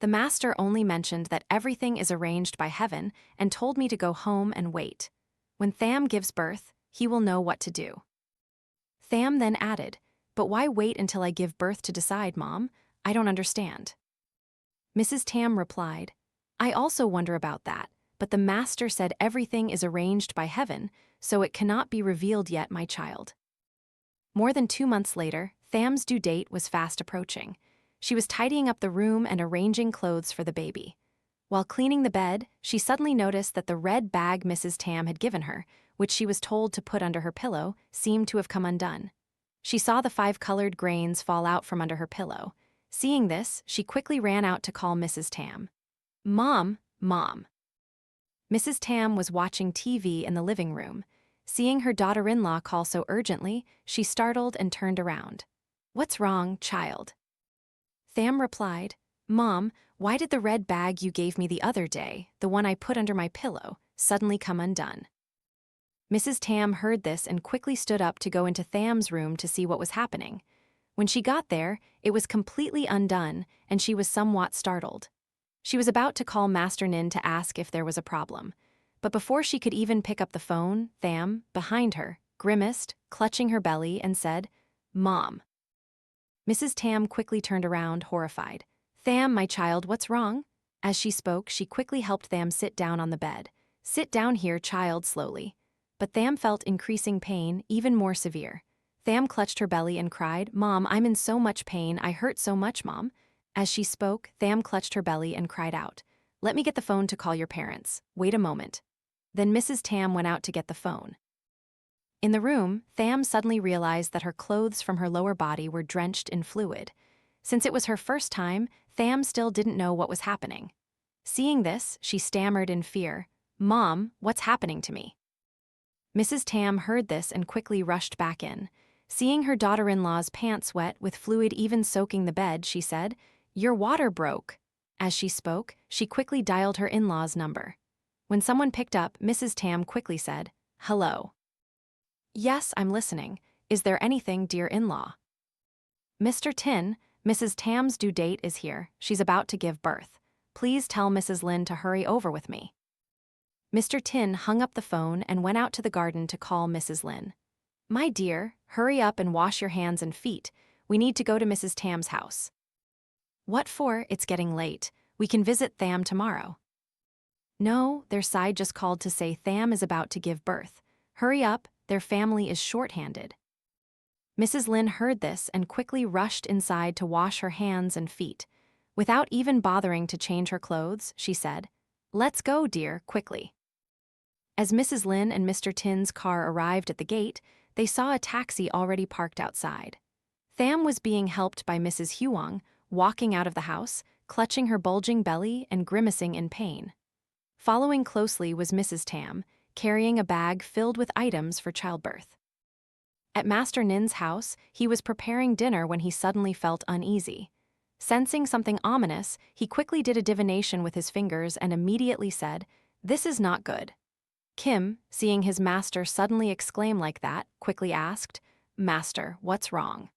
The master only mentioned that everything is arranged by heaven and told me to go home and wait. When Tham gives birth, he will know what to do. Tham then added, But why wait until I give birth to decide, Mom? I don't understand. Mrs. Tam replied, I also wonder about that, but the master said everything is arranged by heaven, so it cannot be revealed yet, my child. More than 2 months later, Tham's due date was fast approaching. She was tidying up the room and arranging clothes for the baby. While cleaning the bed, she suddenly noticed that the red bag Mrs. Tam had given her, which she was told to put under her pillow, seemed to have come undone. She saw the 5 colored grains fall out from under her pillow. Seeing this, she quickly ran out to call Mrs. Tam. Mom, Mom. Mrs. Tam was watching TV in the living room. Seeing her daughter-in-law call so urgently, she startled and turned around. What's wrong, child? Tham replied, Mom, why did the red bag you gave me the other day, the one I put under my pillow, suddenly come undone? Mrs. Tam heard this and quickly stood up to go into Tham's room to see what was happening. When she got there, it was completely undone, and she was somewhat startled. She was about to call Master Nin to ask if there was a problem. But before she could even pick up the phone, Tham, behind her, grimaced, clutching her belly, and said, Mom. Mrs. Tam quickly turned around, horrified. Tham, my child, what's wrong? As she spoke, she quickly helped Tham sit down on the bed. Sit down here, child, slowly. But Tham felt increasing pain, even more severe. Tham clutched her belly and cried, Mom, I'm in so much pain, I hurt so much, Mom. As she spoke, Tham clutched her belly and cried out, Let me get the phone to call your parents. Wait a moment. Then Mrs. Tam went out to get the phone. In the room, Tham suddenly realized that her clothes from her lower body were drenched in fluid. Since it was her first time, Tham still didn't know what was happening. Seeing this, she stammered in fear, Mom, what's happening to me? Mrs. Tam heard this and quickly rushed back in. Seeing her daughter-in-law's pants wet with fluid even soaking the bed, she said, Your water broke. As she spoke, she quickly dialed her in-law's number. When someone picked up, Mrs. Tam quickly said, Hello. Yes, I'm listening. Is there anything, dear in-law? Mr. Tin, Mrs. Tam's due date is here. She's about to give birth. Please tell Mrs. Lin to hurry over with me. Mr. Tin hung up the phone and went out to the garden to call Mrs. Lin. My dear, hurry up and wash your hands and feet. We need to go to Mrs. Tam's house. What for? It's getting late. We can visit Tham tomorrow. No, their side just called to say Tham is about to give birth. Hurry up, their family is short-handed. Mrs. Lin heard this and quickly rushed inside to wash her hands and feet. Without even bothering to change her clothes, she said, "Let's go, dear, quickly." As Mrs. Lin and Mr. Tin's car arrived at the gate, they saw a taxi already parked outside. Tham was being helped by Mrs. Huang, walking out of the house, clutching her bulging belly and grimacing in pain. Following closely was Mrs. Tam, carrying a bag filled with items for childbirth. At Master Nin's house, he was preparing dinner when he suddenly felt uneasy. Sensing something ominous, he quickly did a divination with his fingers and immediately said, "This is not good." Kim, seeing his master suddenly exclaim like that, quickly asked, "Master, what's wrong?"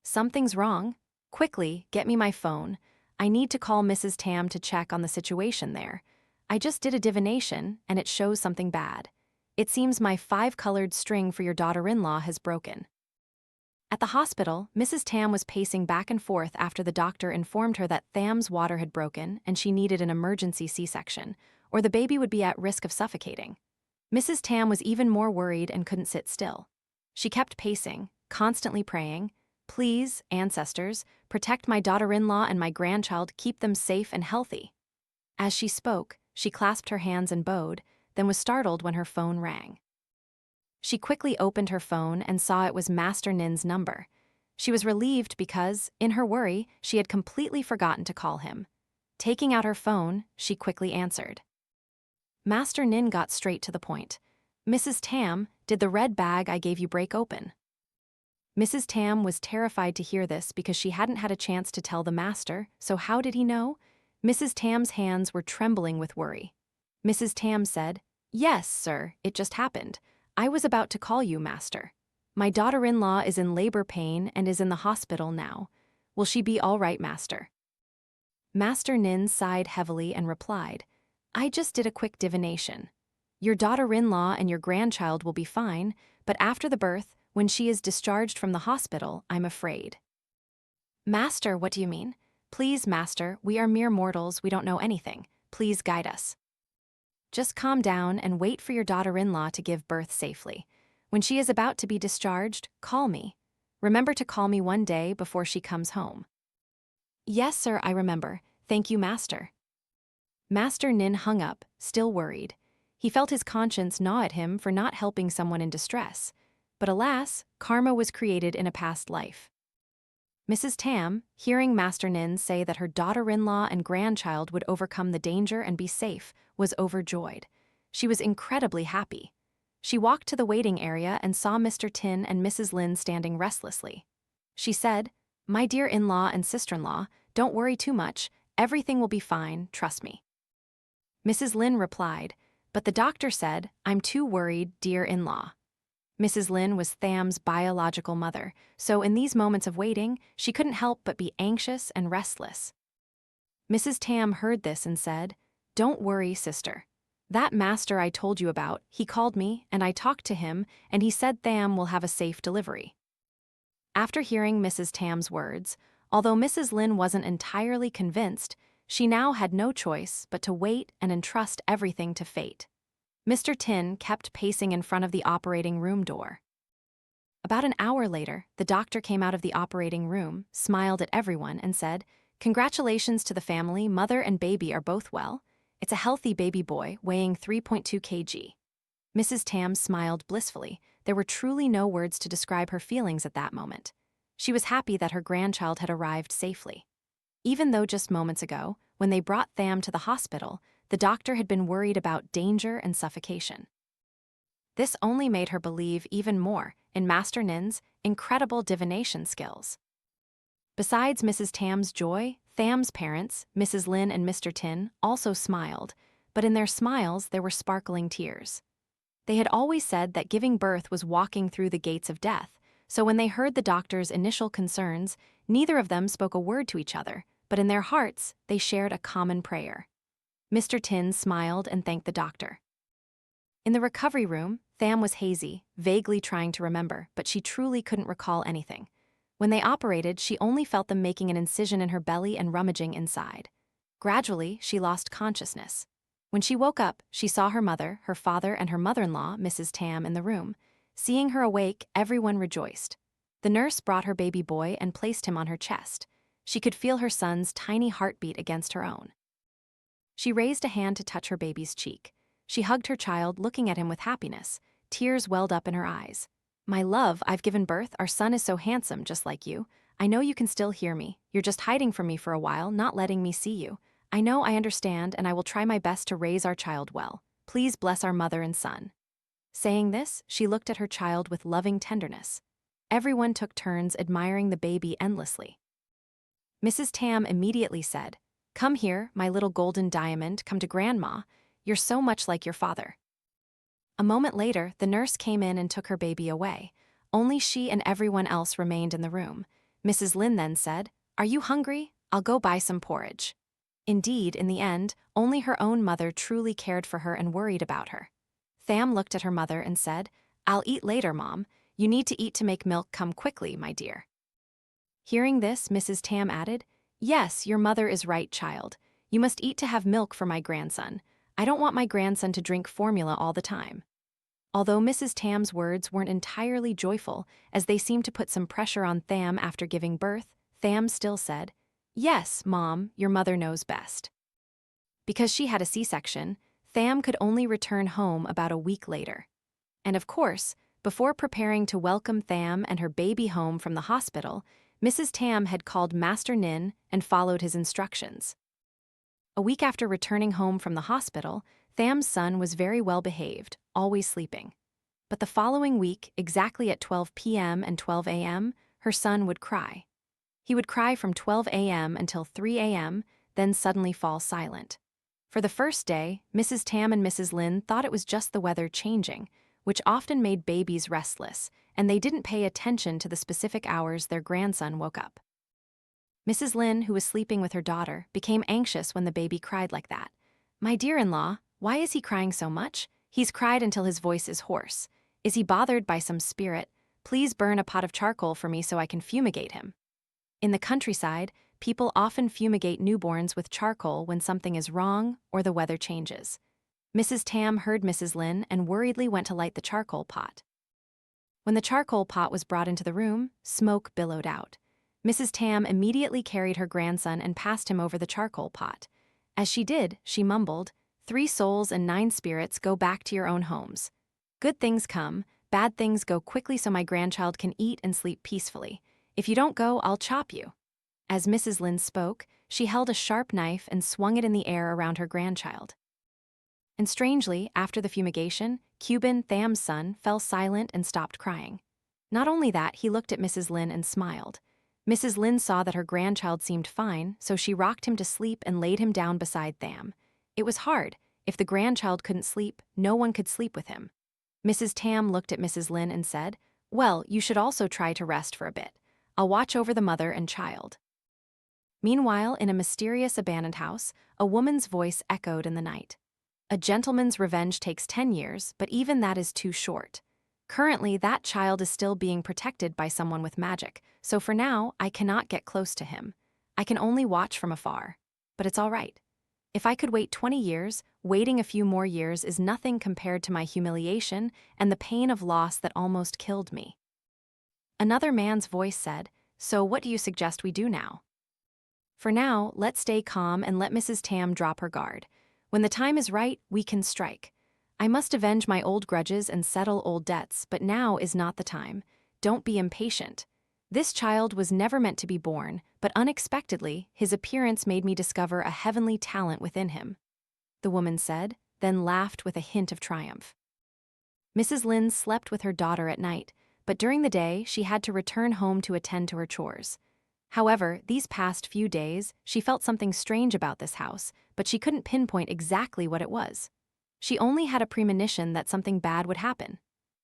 "Something's wrong. Quickly, get me my phone. I need to call Mrs. Tam to check on the situation there. I just did a divination, and it shows something bad. It seems my 5-colored string for your daughter-in-law has broken." At the hospital, Mrs. Tam was pacing back and forth after the doctor informed her that Tham's water had broken and she needed an emergency C-section, or the baby would be at risk of suffocating. Mrs. Tam was even more worried and couldn't sit still. She kept pacing, constantly praying, "Please, ancestors, protect my daughter-in-law and my grandchild, keep them safe and healthy." As she spoke, she clasped her hands and bowed, then was startled when her phone rang. She quickly opened her phone and saw it was Master Nin's number. She was relieved because, in her worry, she had completely forgotten to call him. Taking out her phone, she quickly answered. Master Nin got straight to the point. "Mrs. Tam, did the red bag I gave you break open?" Mrs. Tam was terrified to hear this because she hadn't had a chance to tell the master, so how did he know? Mrs. Tam's hands were trembling with worry. Mrs. Tam said, "Yes, sir, it just happened. I was about to call you, master. My daughter-in-law is in labor pain and is in the hospital now. Will she be all right, master?" Master Nin sighed heavily and replied, "I just did a quick divination. Your daughter-in-law and your grandchild will be fine, but after the birth, when she is discharged from the hospital, I'm afraid." "Master, what do you mean? Please, master, we are mere mortals, we don't know anything. Please guide us." "Just calm down and wait for your daughter-in-law to give birth safely. When she is about to be discharged, call me. Remember to call me one day before she comes home." "Yes, sir, I remember. Thank you, master." Master Nin hung up, still worried. He felt his conscience gnaw at him for not helping someone in distress. But alas, karma was created in a past life. Mrs. Tam, hearing Master Nin say that her daughter-in-law and grandchild would overcome the danger and be safe, was overjoyed. She was incredibly happy. She walked to the waiting area and saw Mr. Tin and Mrs. Lin standing restlessly. She said, "My dear in-law and sister-in-law, don't worry too much. Everything will be fine, trust me." Mrs. Lin replied, "But the doctor said, I'm too worried, dear in-law." Mrs. Lin was Tham's biological mother, so in these moments of waiting, she couldn't help but be anxious and restless. Mrs. Tam heard this and said, "Don't worry, sister. That master I told you about, he called me, and I talked to him, and he said Tham will have a safe delivery." After hearing Mrs. Tam's words, although Mrs. Lin wasn't entirely convinced, she now had no choice but to wait and entrust everything to fate. Mr. Tin kept pacing in front of the operating room door. About an hour later, the doctor came out of the operating room, smiled at everyone, and said, "Congratulations to the family, mother and baby are both well. It's a healthy baby boy, weighing 3.2 kg. Mrs. Tam smiled blissfully. There were truly no words to describe her feelings at that moment. She was happy that her grandchild had arrived safely. Even though just moments ago, when they brought Tham to the hospital, the doctor had been worried about danger and suffocation. This only made her believe even more in Master Nin's incredible divination skills. Besides Mrs. Tam's joy, Tham's parents, Mrs. Lin and Mr. Tin, also smiled, but in their smiles there were sparkling tears. They had always said that giving birth was walking through the gates of death, so when they heard the doctor's initial concerns, neither of them spoke a word to each other, but in their hearts they shared a common prayer. Mr. Tin smiled and thanked the doctor. In the recovery room, Tham was hazy, vaguely trying to remember, but she truly couldn't recall anything. When they operated, she only felt them making an incision in her belly and rummaging inside. Gradually, she lost consciousness. When she woke up, she saw her mother, her father, and her mother-in-law, Mrs. Tham, in the room. Seeing her awake, everyone rejoiced. The nurse brought her baby boy and placed him on her chest. She could feel her son's tiny heartbeat against her own. She raised a hand to touch her baby's cheek. She hugged her child, looking at him with happiness. Tears welled up in her eyes. "My love, I've given birth. Our son is so handsome, just like you. I know you can still hear me. You're just hiding from me for a while, not letting me see you. I know, I understand, and I will try my best to raise our child well. Please bless our mother and son." Saying this, she looked at her child with loving tenderness. Everyone took turns admiring the baby endlessly. Mrs. Tham immediately said, "Come here, my little golden diamond, come to Grandma. You're so much like your father." A moment later, the nurse came in and took her baby away. Only she and everyone else remained in the room. Mrs. Lin then said, "Are you hungry? I'll go buy some porridge." Indeed, in the end, only her own mother truly cared for her and worried about her. Tham looked at her mother and said, "I'll eat later, Mom. You need to eat to make milk come quickly, my dear." Hearing this, Mrs. Tham added, "Yes, your mother is right, child. You must eat to have milk for my grandson. I don't want my grandson to drink formula all the time." Although Mrs. Tham's words weren't entirely joyful, as they seemed to put some pressure on Tham after giving birth, Tham still said, "Yes, Mom, your mother knows best." Because she had a C-section, Tham could only return home about a week later. And of course, before preparing to welcome Tham and her baby home from the hospital, Mrs. Tham had called Master Nin and followed his instructions. A week after returning home from the hospital, Tham's son was very well behaved, always sleeping. But the following week, exactly at 12 p.m. and 12 a.m., her son would cry. He would cry from 12 a.m. until 3 a.m., then suddenly fall silent. For the first day, Mrs. Tham and Mrs. Lin thought it was just the weather changing, which often made babies restless, and they didn't pay attention to the specific hours their grandson woke up. Mrs. Lin, who was sleeping with her daughter, became anxious when the baby cried like that. "My dear-in-law, why is he crying so much? He's cried until his voice is hoarse. Is he bothered by some spirit? Please burn a pot of charcoal for me so I can fumigate him." In the countryside, people often fumigate newborns with charcoal when something is wrong or the weather changes. Mrs. Tham heard Mrs. Lin and worriedly went to light the charcoal pot. When the charcoal pot was brought into the room, smoke billowed out. Mrs. Tham immediately carried her grandson and passed him over the charcoal pot. As she did, she mumbled, "3 souls and 9 spirits, go back to your own homes. Good things come, bad things go quickly so my grandchild can eat and sleep peacefully. If you don't go, I'll chop you." As Mrs. Lin spoke, she held a sharp knife and swung it in the air around her grandchild. And strangely, after the fumigation, Kubin, Tham's son, fell silent and stopped crying. Not only that, he looked at Mrs. Lin and smiled. Mrs. Lin saw that her grandchild seemed fine, so she rocked him to sleep and laid him down beside Tham. It was hard. If the grandchild couldn't sleep, no one could sleep with him. Mrs. Tham looked at Mrs. Lin and said, "Well, you should also try to rest for a bit. I'll watch over the mother and child." Meanwhile, in a mysterious abandoned house, a woman's voice echoed in the night. "A gentleman's revenge takes 10 years, but even that is too short. Currently, that child is still being protected by someone with magic, so for now, I cannot get close to him. I can only watch from afar. But it's all right. If I could wait 20 years, waiting a few more years is nothing compared to my humiliation and the pain of loss that almost killed me." Another man's voice said, "So what do you suggest we do now?" "For now, let's stay calm and let Mrs. Tham drop her guard. When the time is right, we can strike. I must avenge my old grudges and settle old debts, but now is not the time. Don't be impatient. This child was never meant to be born, but unexpectedly, his appearance made me discover a heavenly talent within him," the woman said, then laughed with a hint of triumph. Mrs. Lin slept with her daughter at night, but during the day, she had to return home to attend to her chores. However, these past few days, she felt something strange about this house, but she couldn't pinpoint exactly what it was. She only had a premonition that something bad would happen.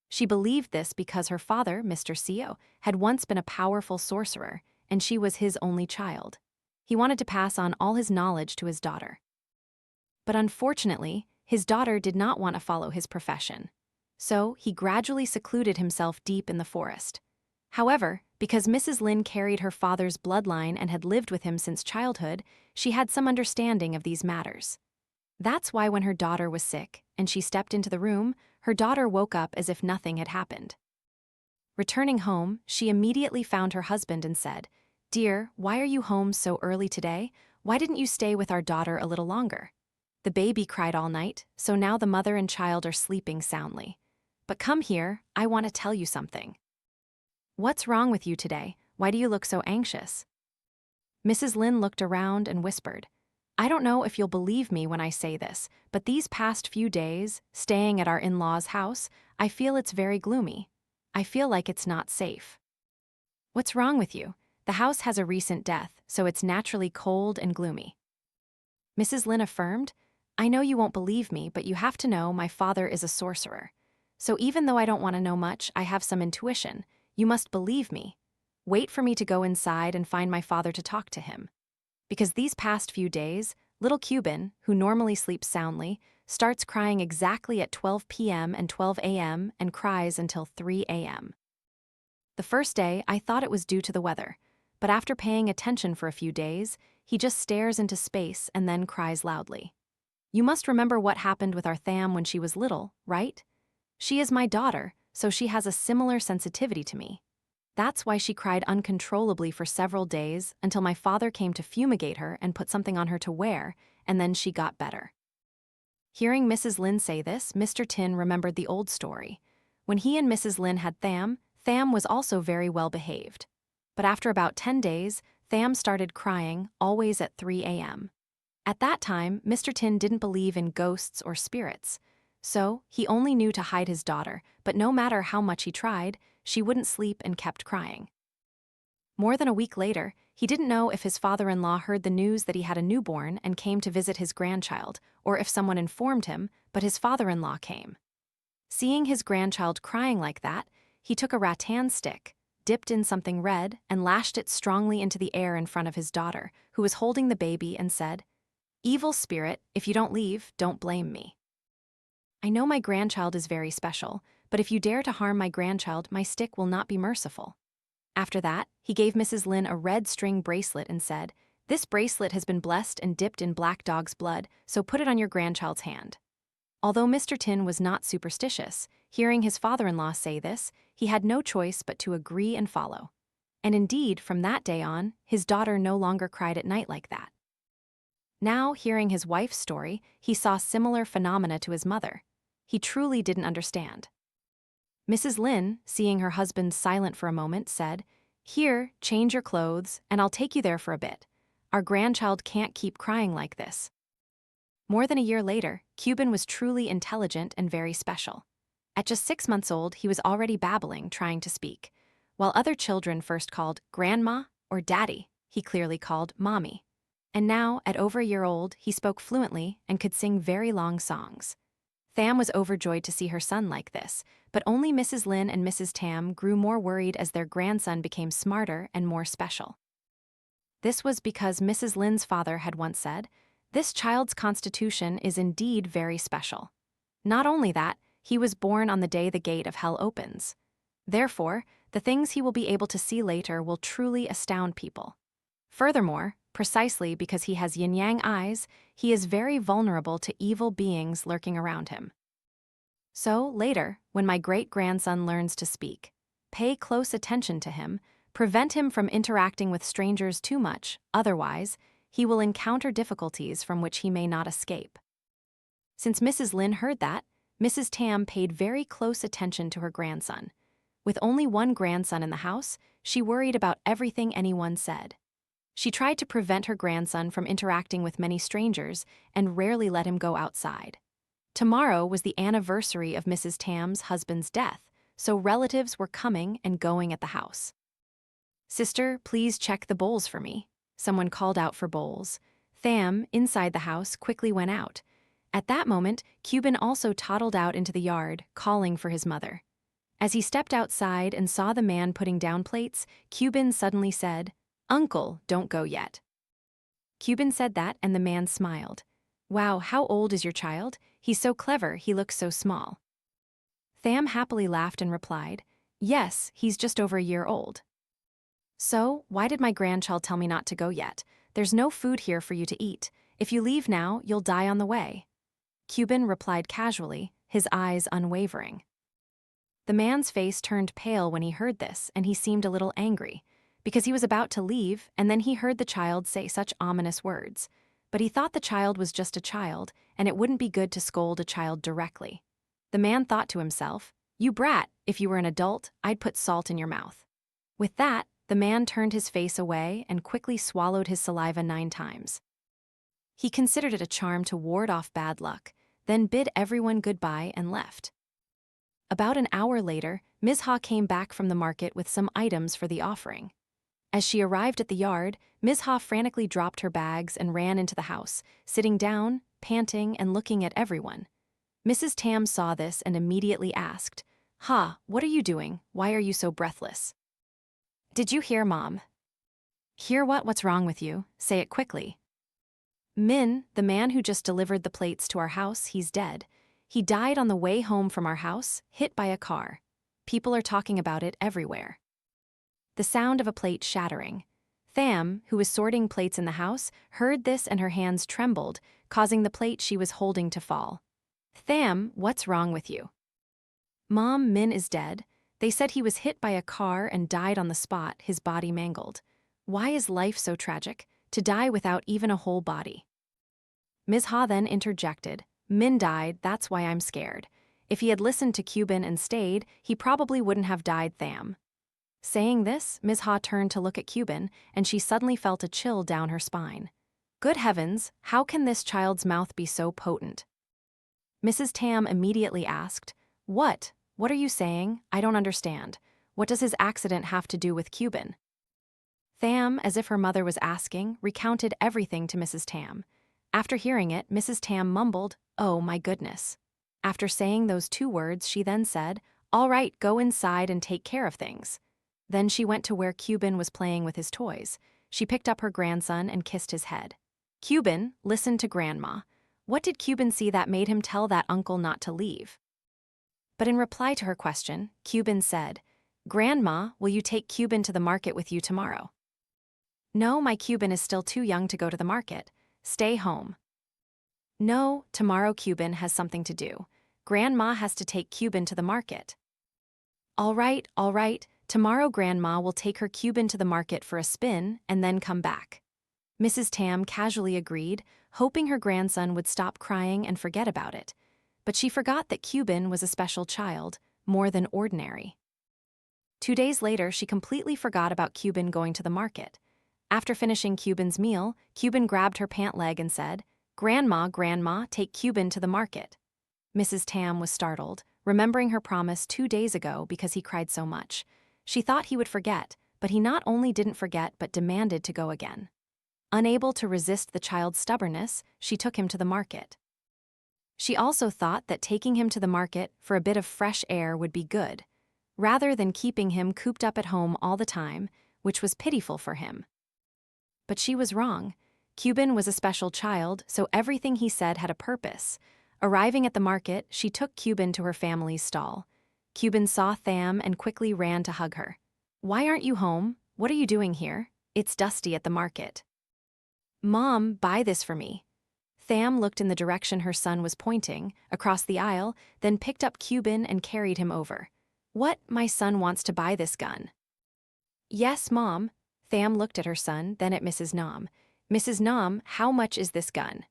She believed this because her father, Mr. Seo, had once been a powerful sorcerer, and she was his only child. He wanted to pass on all his knowledge to his daughter. But unfortunately, his daughter did not want to follow his profession. So he gradually secluded himself deep in the forest. However, because Mrs. Lin carried her father's bloodline and had lived with him since childhood, she had some understanding of these matters. That's why when her daughter was sick and she stepped into the room, her daughter woke up as if nothing had happened. Returning home, she immediately found her husband and said, "Dear, why are you home so early today? Why didn't you stay with our daughter a little longer? The baby cried all night, so now the mother and child are sleeping soundly. But come here, I want to tell you something." "What's wrong with you today? Why do you look so anxious?" Mrs. Lin looked around and whispered, "I don't know if you'll believe me when I say this, but these past few days, staying at our in-laws' house, I feel it's very gloomy. I feel like it's not safe." "What's wrong with you? The house has a recent death, so it's naturally cold and gloomy." Mrs. Lin affirmed, "I know you won't believe me, but you have to know my father is a sorcerer. So even though I don't want to know much, I have some intuition. You must believe me. Wait for me to go inside and find my father to talk to him. Because these past few days, little Kubin, who normally sleeps soundly, starts crying exactly at 12 p.m. and 12 a.m. and cries until 3 a.m. The first day, I thought it was due to the weather, but after paying attention for a few days, he just stares into space and then cries loudly. You must remember what happened with our Tham when she was little, right? She is my daughter, so she has a similar sensitivity to me. That's why she cried uncontrollably for several days until my father came to fumigate her and put something on her to wear, and then she got better." Hearing Mrs. Lin say this, Mr. Tin remembered the old story. When he and Mrs. Lin had Tham, Tham was also very well behaved. But after about 10 days, Tham started crying, always at 3 a.m. At that time, Mr. Tin didn't believe in ghosts or spirits. So, he only knew to hide his daughter, but no matter how much he tried, she wouldn't sleep and kept crying. More than a week later, he didn't know if his father-in-law heard the news that he had a newborn and came to visit his grandchild, or if someone informed him, but his father-in-law came. Seeing his grandchild crying like that, he took a rattan stick, dipped in something red, and lashed it strongly into the air in front of his daughter, who was holding the baby, and said, "Evil spirit, if you don't leave, don't blame me. I know my grandchild is very special, but if you dare to harm my grandchild, my stick will not be merciful." After that, he gave Mrs. Lin a red string bracelet and said, "This bracelet has been blessed and dipped in black dog's blood, so put it on your grandchild's hand." Although Mr. Tin was not superstitious, hearing his father-in-law say this, he had no choice but to agree and follow. And indeed, from that day on, his daughter no longer cried at night like that. Now, hearing his wife's story, he saw similar phenomena to his mother. He truly didn't understand. Mrs. Lin, seeing her husband silent for a moment, said, "Here, change your clothes, and I'll take you there for a bit. Our grandchild can't keep crying like this." More than a year later, Kubin was truly intelligent and very special. At just 6 months old, he was already babbling, trying to speak. While other children first called grandma or daddy, he clearly called mommy. And now, at over a year old, he spoke fluently and could sing very long songs. Tham was overjoyed to see her son like this, but only Mrs. Lin and Mrs. Tam grew more worried as their grandson became smarter and more special. This was because Mrs. Lin's father had once said, "This child's constitution is indeed very special. Not only that, he was born on the day the gate of hell opens. Therefore, the things he will be able to see later will truly astound people. Furthermore, precisely because he has yin-yang eyes, he is very vulnerable to evil beings lurking around him. So, later, when my great-grandson learns to speak, pay close attention to him, prevent him from interacting with strangers too much, otherwise, he will encounter difficulties from which he may not escape." Since Mrs. Lin heard that, Mrs. Tam paid very close attention to her grandson. With only one grandson in the house, she worried about everything anyone said. She tried to prevent her grandson from interacting with many strangers and rarely let him go outside. Tomorrow was the anniversary of Mrs. Tam's husband's death, so relatives were coming and going at the house. "Sister, please check the bowls for me." Someone called out for bowls. Tham, inside the house, quickly went out. At that moment, Kubin also toddled out into the yard, calling for his mother. As he stepped outside and saw the man putting down plates, Kubin suddenly said, "Uncle, don't go yet." Kubin said that, and the man smiled. "Wow, how old is your child? He's so clever, he looks so small." Tham happily laughed and replied, "Yes, he's just over a year old." "So, why did my grandchild tell me not to go yet? There's no food here for you to eat. If you leave now, you'll die on the way." Kubin replied casually, his eyes unwavering. The man's face turned pale when he heard this, and he seemed a little angry, because he was about to leave, and then he heard the child say such ominous words. But he thought the child was just a child, and it wouldn't be good to scold a child directly. The man thought to himself, "You brat, if you were an adult, I'd put salt in your mouth." With that, the man turned his face away and quickly swallowed his saliva 9 times. He considered it a charm to ward off bad luck, then bid everyone goodbye and left. About an hour later, Ms. Ha came back from the market with some items for the offering. As she arrived at the yard, Ms. Ha frantically dropped her bags and ran into the house, sitting down, panting and looking at everyone. Mrs. Tham saw this and immediately asked, "Ha, what are you doing? Why are you so breathless?" "Did you hear, Mom?" "Hear what? What's wrong with you? Say it quickly." "Min, the man who just delivered the plates to our house, he's dead. He died on the way home from our house, hit by a car. People are talking about it everywhere." The sound of a plate shattering. Tham, who was sorting plates in the house, heard this and her hands trembled, causing the plate she was holding to fall. "Tham, what's wrong with you?" "Mom, Min is dead. They said he was hit by a car and died on the spot, his body mangled. Why is life so tragic? To die without even a whole body." Ms. Ha then interjected, "Min died, that's why I'm scared. If he had listened to Kubin and stayed, he probably wouldn't have died, Tham." Saying this, Ms. Ha turned to look at Kubin, and she suddenly felt a chill down her spine. Good heavens, how can this child's mouth be so potent? Mrs. Tham immediately asked, What are you saying? I don't understand. What does his accident have to do with Kubin?" Tham, as if her mother was asking, recounted everything to Mrs. Tham. After hearing it, Mrs. Tham mumbled, "Oh my goodness." After saying those 2 words, she then said, "All right, go inside and take care of things." Then she went to where Kubin was playing with his toys. She picked up her grandson and kissed his head. "Kubin, listen to Grandma. What did Kubin see that made him tell that uncle not to leave?" But in reply to her question, Kubin said, "Grandma, will you take Kubin to the market with you tomorrow?" "No, my Kubin is still too young to go to the market. Stay home." "No, tomorrow Kubin has something to do. Grandma has to take Kubin to the market." All right, tomorrow Grandma will take her Kubin to the market for a spin and then come back." Mrs. Tham casually agreed, hoping her grandson would stop crying and forget about it. But she forgot that Kubin was a special child, more than ordinary. 2 days later, she completely forgot about Kubin going to the market. After finishing Kubin's meal, Kubin grabbed her pant leg and said, Grandma, take Kubin to the market." Mrs. Tham was startled, remembering her promise 2 days ago because he cried so much. She thought he would forget, but he not only didn't forget but demanded to go again. Unable to resist the child's stubbornness, she took him to the market. She also thought that taking him to the market for a bit of fresh air would be good, rather than keeping him cooped up at home all the time, which was pitiful for him. But she was wrong. Kubin was a special child, so everything he said had a purpose. Arriving at the market, she took Kubin to her family's stall. Kubin saw Tham and quickly ran to hug her. "Why aren't you home? What are you doing here? It's dusty at the market." "Mom, buy this for me." Tham looked in the direction her son was pointing, across the aisle, then picked up Kubin and carried him over. "What? My son wants to buy this gun." "Yes, Mom." Tham looked at her son, then at Mrs. Nam. "Mrs. Nam, how much is this gun?"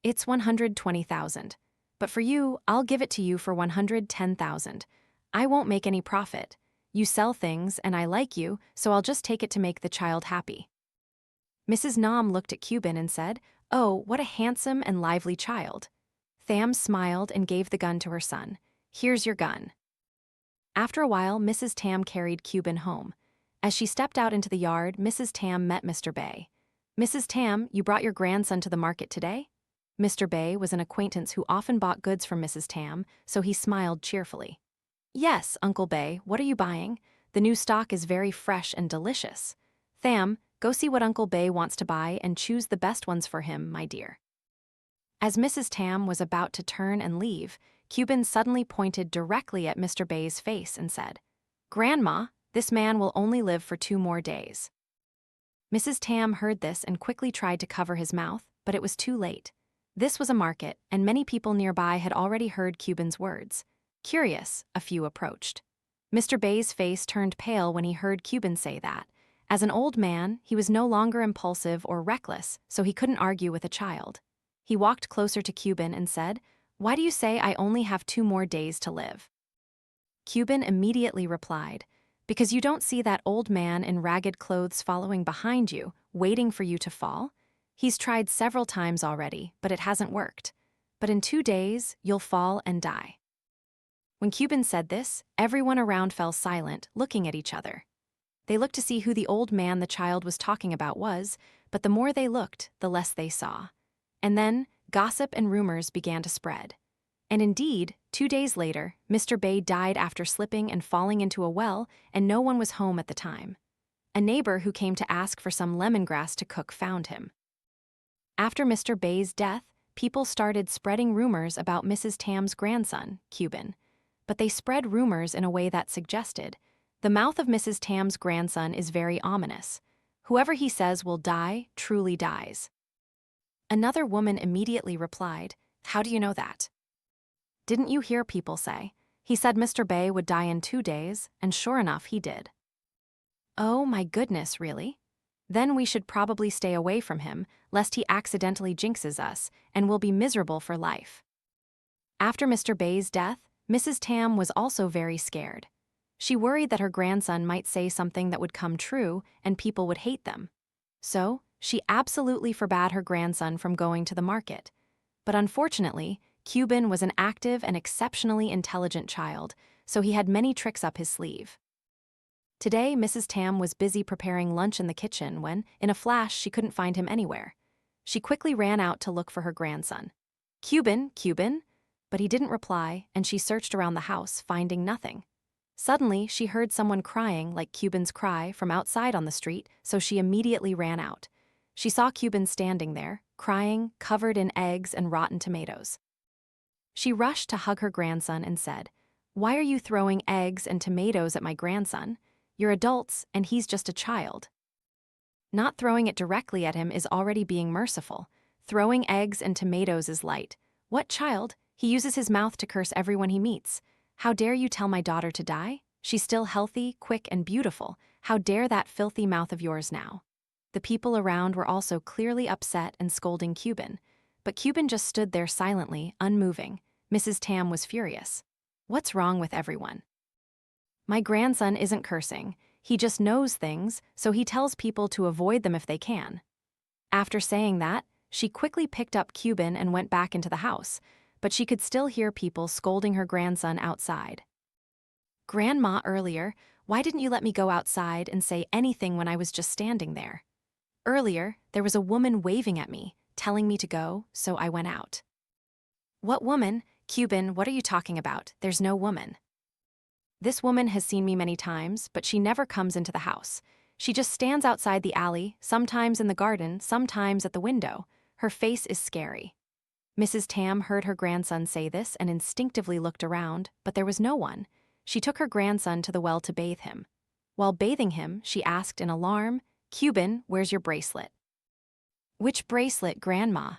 "It's 120,000. But for you, I'll give it to you for 110,000. I won't make any profit. You sell things, and I like you, so I'll just take it to make the child happy." Mrs. Nam looked at Kubin and said, "Oh, what a handsome and lively child." Tham smiled and gave the gun to her son. "Here's your gun." After a while, Mrs. Tam carried Kubin home. As she stepped out into the yard, Mrs. Tam met Mr. Bay. "Mrs. Tam, you brought your grandson to the market today?" Mr. Bay was an acquaintance who often bought goods from Mrs. Tam, so he smiled cheerfully. "Yes, Uncle Bay, what are you buying? The new stock is very fresh and delicious. Tham, go see what Uncle Bay wants to buy and choose the best ones for him, my dear." As Mrs. Tam was about to turn and leave, Kubin suddenly pointed directly at Mr. Bay's face and said, "Grandma, this man will only live for 2 more days." Mrs. Tham heard this and quickly tried to cover his mouth, but it was too late. This was a market, and many people nearby had already heard Kubin's words. Curious, a few approached. Mr. Bay's face turned pale when he heard Kubin say that. As an old man, he was no longer impulsive or reckless, so he couldn't argue with a child. He walked closer to Kubin and said, "Why do you say I only have 2 more days to live?" Kubin immediately replied, "Because you don't see that old man in ragged clothes following behind you, waiting for you to fall? He's tried several times already, but it hasn't worked. But in 2 days, you'll fall and die." When Kubin said this, everyone around fell silent, looking at each other. They looked to see who the old man the child was talking about was, but the more they looked, the less they saw. And then, gossip and rumors began to spread. And indeed, 2 days later, Mr. Bay died after slipping and falling into a well, and no one was home at the time. A neighbor who came to ask for some lemongrass to cook found him. After Mr. Bay's death, people started spreading rumors about Mrs. Tham's grandson, Kubin. But they spread rumors in a way that suggested, the mouth of Mrs. Tham's grandson is very ominous. Whoever he says will die truly dies. Another woman immediately replied, "How do you know that?" "Didn't you hear people say? He said Mr. Bay would die in 2 days, and sure enough, he did." "Oh my goodness, really? Then we should probably stay away from him, lest he accidentally jinxes us, and we'll be miserable for life." After Mr. Bay's death, Mrs. Tham was also very scared. She worried that her grandson might say something that would come true and people would hate them. So, she absolutely forbade her grandson from going to the market. But unfortunately, Kubin was an active and exceptionally intelligent child, so he had many tricks up his sleeve. Today, Mrs. Tham was busy preparing lunch in the kitchen when, in a flash, she couldn't find him anywhere. She quickly ran out to look for her grandson. "Kubin, Kubin?" But he didn't reply, and she searched around the house, finding nothing. Suddenly, she heard someone crying like Kubin's cry from outside on the street, so she immediately ran out. She saw Kubin standing there, crying, covered in eggs and rotten tomatoes. She rushed to hug her grandson and said, "Why are you throwing eggs and tomatoes at my grandson? You're adults, and he's just a child." Not throwing it directly at him is already being merciful. Throwing eggs and tomatoes is light. What child? He uses his mouth to curse everyone he meets. How dare you tell my daughter to die? She's still healthy, quick, and beautiful. How dare that filthy mouth of yours now? The people around were also clearly upset and scolding Kubin. But Kubin just stood there silently, unmoving. Mrs. Tham was furious. What's wrong with everyone? My grandson isn't cursing. He just knows things, so he tells people to avoid them if they can. After saying that, she quickly picked up Kubin and went back into the house, but she could still hear people scolding her grandson outside. "Grandma, earlier, why didn't you let me go outside and say anything when I was just standing there? Earlier, there was a woman waving at me, telling me to go, so I went out." "What woman? Kubin, what are you talking about? There's no woman." "This woman has seen me many times, but she never comes into the house. She just stands outside the alley, sometimes in the garden, sometimes at the window. Her face is scary." Mrs. Tham heard her grandson say this and instinctively looked around, but there was no one. She took her grandson to the well to bathe him. While bathing him, she asked in alarm, "Kubin, where's your bracelet?" "Which bracelet, Grandma?"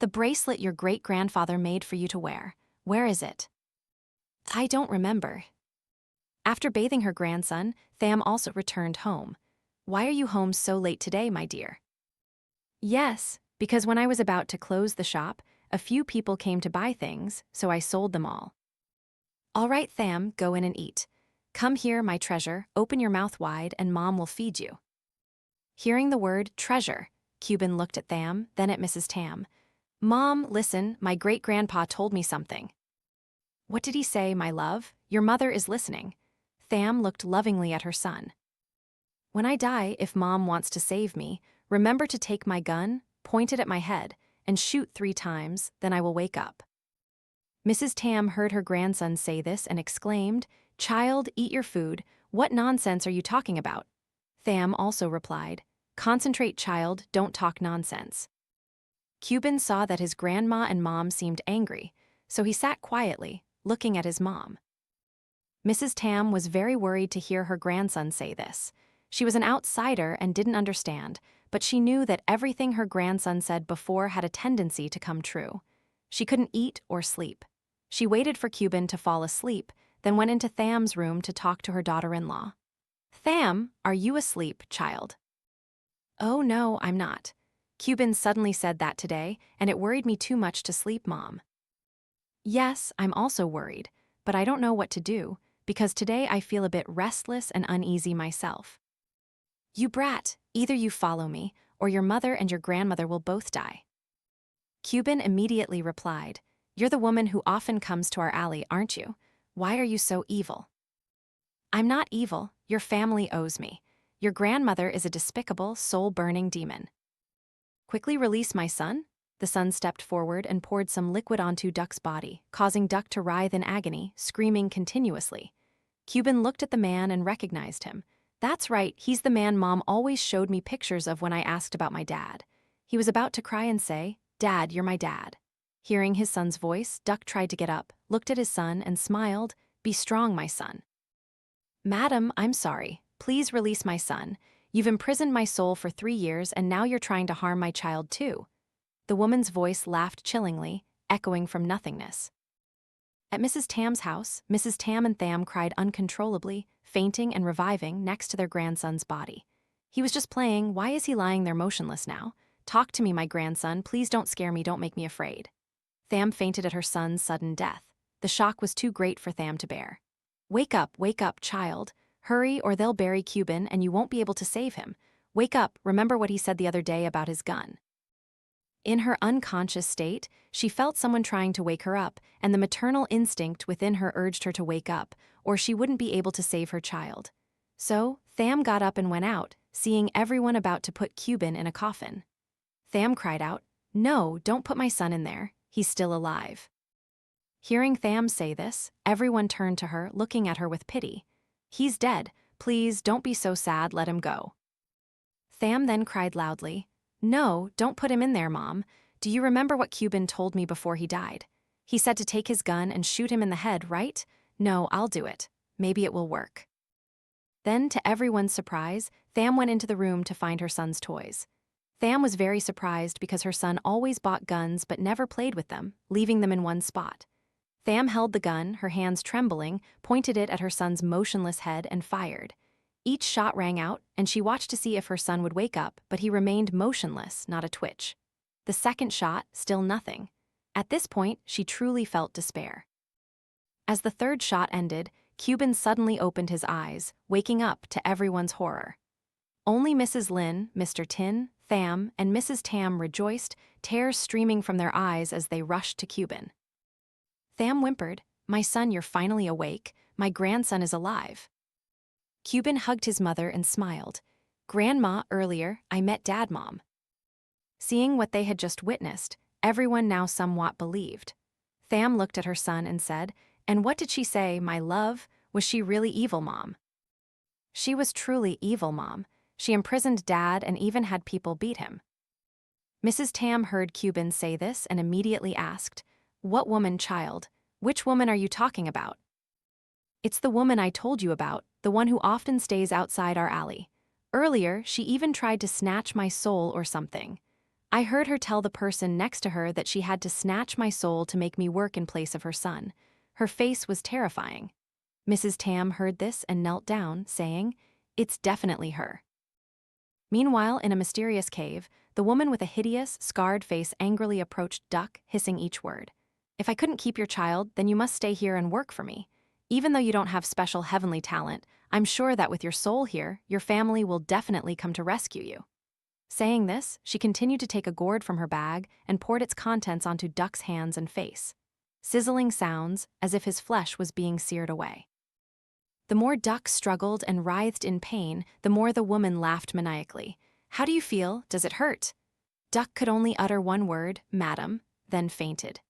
"The bracelet your great-grandfather made for you to wear. Where is it?" "I don't remember." After bathing her grandson, Tham also returned home. "Why are you home so late today, my dear?" "Yes, because when I was about to close the shop, a few people came to buy things, so I sold them all." "All right, Tham, go in and eat. Come here, my treasure, open your mouth wide and Mom will feed you." Hearing the word treasure, Kubin looked at Tham, then at Mrs. Tham. "Mom, listen, my great-grandpa told me something." "What did he say, my love? Your mother is listening." Tham looked lovingly at her son. "When I die, if Mom wants to save me, remember to take my gun, point it at my head, and shoot 3 times, then I will wake up." Mrs. Tham heard her grandson say this and exclaimed, "Child, eat your food. What nonsense are you talking about?" Tham also replied, "Concentrate, child, don't talk nonsense." Kubin saw that his grandma and mom seemed angry, so he sat quietly, looking at his mom. Mrs. Tham was very worried to hear her grandson say this. She was an outsider and didn't understand, but she knew that everything her grandson said before had a tendency to come true. She couldn't eat or sleep. She waited for Kubin to fall asleep, then went into Tham's room to talk to her daughter-in-law. "Tham, are you asleep, child?" "Oh no, I'm not. Kubin suddenly said that today, and it worried me too much to sleep, Mom." "Yes, I'm also worried, but I don't know what to do, because today I feel a bit restless and uneasy myself." "You brat, either you follow me, or your mother and your grandmother will both die." Kubin immediately replied, "You're the woman who often comes to our alley, aren't you? Why are you so evil?" "I'm not evil, your family owes me. Your grandmother is a despicable, soul-burning demon." "Quickly release my son?" The son stepped forward and poured some liquid onto Duck's body, causing Duck to writhe in agony, screaming continuously. Kubin looked at the man and recognized him. "That's right, he's the man Mom always showed me pictures of when I asked about my dad." He was about to cry and say, "Dad, you're my dad." Hearing his son's voice, Duck tried to get up, looked at his son, and smiled. "Be strong, my son." "Madam, I'm sorry. Please release my son. You've imprisoned my soul for 3 years, and now you're trying to harm my child too." The woman's voice laughed chillingly, echoing from nothingness. At Mrs. Tham's house, Mrs. Tham and Tham cried uncontrollably, fainting and reviving next to their grandson's body. "He was just playing. Why is he lying there motionless now? Talk to me, my grandson. Please don't scare me. Don't make me afraid." Tham fainted at her son's sudden death. The shock was too great for Tham to bear. Wake up, child. Hurry, or they'll bury Kubin and you won't be able to save him. Wake up, remember what he said the other day about his gun." In her unconscious state, she felt someone trying to wake her up, and the maternal instinct within her urged her to wake up, or she wouldn't be able to save her child. So, Tham got up and went out, seeing everyone about to put Kubin in a coffin. Tham cried out, "No, don't put my son in there. He's still alive." Hearing Tham say this, everyone turned to her, looking at her with pity. "He's dead. Please, don't be so sad, let him go." Tham then cried loudly, "No, don't put him in there, Mom. Do you remember what Kubin told me before he died? He said to take his gun and shoot him in the head, right? No, I'll do it. Maybe it will work." Then, to everyone's surprise, Tham went into the room to find her son's toys. Tham was very surprised because her son always bought guns but never played with them, leaving them in one spot. Tham held the gun, her hands trembling, pointed it at her son's motionless head and fired. Each shot rang out, and she watched to see if her son would wake up, but he remained motionless, not a twitch. The second shot, still nothing. At this point, she truly felt despair. As the third shot ended, Kubin suddenly opened his eyes, waking up to everyone's horror. Only Mrs. Lin, Mr. Tin, Tham, and Mrs. Tham rejoiced, tears streaming from their eyes as they rushed to Kubin. Tham whimpered, "My son, you're finally awake. My grandson is alive." Kubin hugged his mother and smiled. "Grandma, earlier, I met Dad, Mom." Seeing what they had just witnessed, everyone now somewhat believed. Tham looked at her son and said, "And what did she say, my love? Was she really evil, Mom?" "She was truly evil, Mom. She imprisoned Dad and even had people beat him." Mrs. Tham heard Kubin say this and immediately asked, "What woman, child? Which woman are you talking about?" "It's the woman I told you about, the one who often stays outside our alley. Earlier, she even tried to snatch my soul or something. I heard her tell the person next to her that she had to snatch my soul to make me work in place of her son. Her face was terrifying." Mrs. Tham heard this and knelt down, saying, "It's definitely her." Meanwhile, in a mysterious cave, the woman with a hideous, scarred face angrily approached Duck, hissing each word. "If I couldn't keep your child, then you must stay here and work for me. Even though you don't have special heavenly talent, I'm sure that with your soul here, your family will definitely come to rescue you." Saying this, she continued to take a gourd from her bag and poured its contents onto Duck's hands and face. Sizzling sounds, as if his flesh was being seared away. The more Duck struggled and writhed in pain, the more the woman laughed maniacally. "How do you feel? Does it hurt?" Duck could only utter one word, "Madam," then fainted.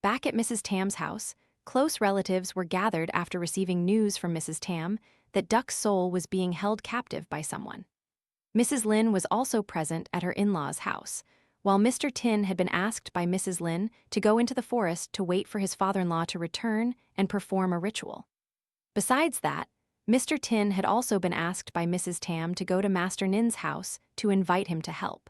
Back at Mrs. Tham's house, close relatives were gathered after receiving news from Mrs. Tham that Duck's soul was being held captive by someone. Mrs. Lin was also present at her in-laws' house. while Mr. Tin had been asked by Mrs. Lin to go into the forest to wait for his father-in-law to return and perform a ritual. Besides that, Mr. Tin had also been asked by Mrs. Tham to go to Master Nin's house to invite him to help.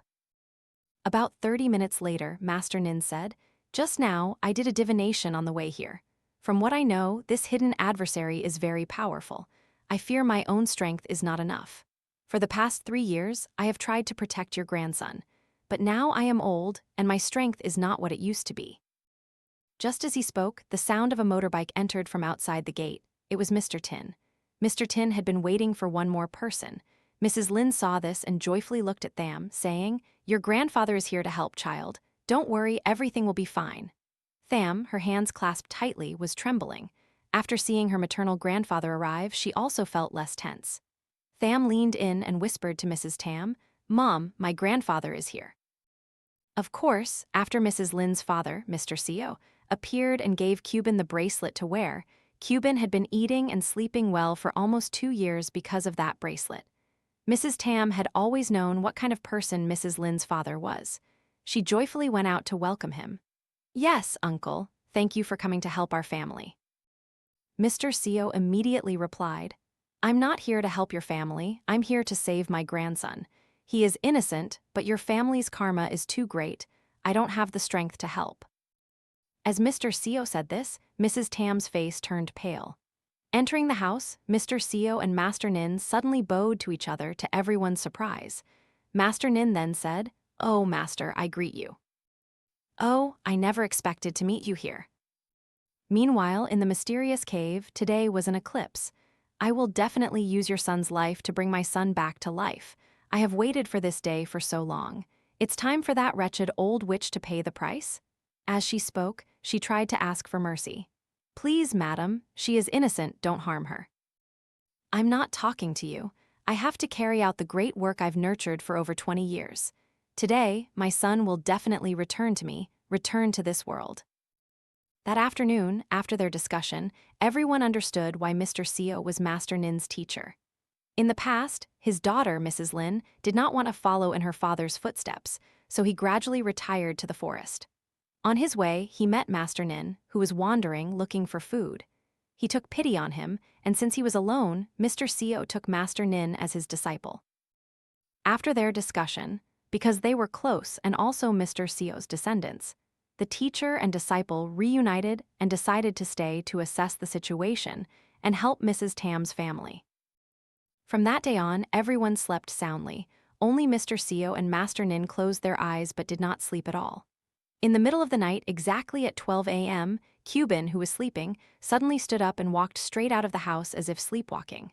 About 30 minutes later, Master Nin said, "Just now, I did a divination on the way here. From what I know, this hidden adversary is very powerful. I fear my own strength is not enough. For the past 3 years, I have tried to protect your grandson, but now I am old and my strength is not what it used to be." Just as he spoke, the sound of a motorbike entered from outside the gate. It was Mr. Tin. Mr. Tin had been waiting for one more person. Mrs. Lin saw this and joyfully looked at Tham, saying, "Your grandfather is here to help, child. Don't worry, everything will be fine." Tham, her hands clasped tightly, was trembling. After seeing her maternal grandfather arrive, she also felt less tense. Tham leaned in and whispered to Mrs. Tam, "Mom, my grandfather is here." Of course, after Mrs. Lin's father, Mr. Co, appeared and gave Kubin the bracelet to wear, Kubin had been eating and sleeping well for almost 2 years because of that bracelet. Mrs. Tam had always known what kind of person Mrs. Lin's father was. She joyfully went out to welcome him. "Yes, uncle, thank you for coming to help our family." Mr. Co immediately replied, "I'm not here to help your family, I'm here to save my grandson. He is innocent, but your family's karma is too great. I don't have the strength to help." As Mr. Co said this, Mrs. Tam's face turned pale. Entering the house, Mr. Co and Master Nin suddenly bowed to each other to everyone's surprise. Master Nin then said, "Oh, Master, I greet you." "Oh, I never expected to meet you here." Meanwhile, in the mysterious cave, today was an eclipse. "I will definitely use your son's life to bring my son back to life. I have waited for this day for so long. It's time for that wretched old witch to pay the price." As she spoke, she tried to ask for mercy. "Please, madam, she is innocent, don't harm her." "I'm not talking to you. I have to carry out the great work I've nurtured for over 20 years. Today, my son will definitely return to me, return to this world." That afternoon, after their discussion, everyone understood why Mr. Co was Master Nin's teacher. In the past, his daughter, Mrs. Lin, did not want to follow in her father's footsteps, so he gradually retired to the forest. On his way, he met Master Nin, who was wandering looking for food. He took pity on him, and since he was alone, Mr. Co took Master Nin as his disciple. After their discussion, because they were close and also Mr. Co's descendants, the teacher and disciple reunited and decided to stay to assess the situation and help Mrs. Tam's family. From that day on, everyone slept soundly. Only Mr. Co and Master Nin closed their eyes but did not sleep at all. In the middle of the night, exactly at 12 a.m., Kubin, who was sleeping, suddenly stood up and walked straight out of the house as if sleepwalking.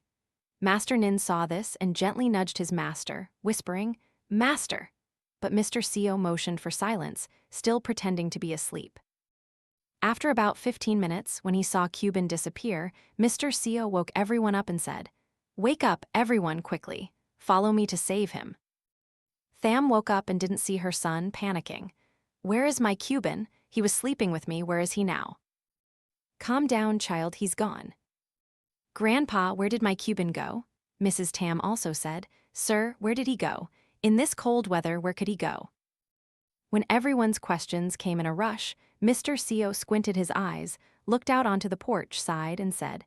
Master Nin saw this and gently nudged his master, whispering, "Master!" But Mr. Co motioned for silence, still pretending to be asleep. After about 15 minutes, when he saw Kubin disappear, Mr. Co woke everyone up and said, "Wake up, everyone, quickly. Follow me to save him." Tham woke up and didn't see her son, panicking. "Where is my Kubin? He was sleeping with me, where is he now?" "Calm down, child, he's gone." "Grandpa, where did my Kubin go?" Mrs. Tam also said, "Sir, where did he go? In this cold weather, where could he go?" When everyone's questions came in a rush, Mr. Co squinted his eyes, looked out onto the porch, sighed, and said,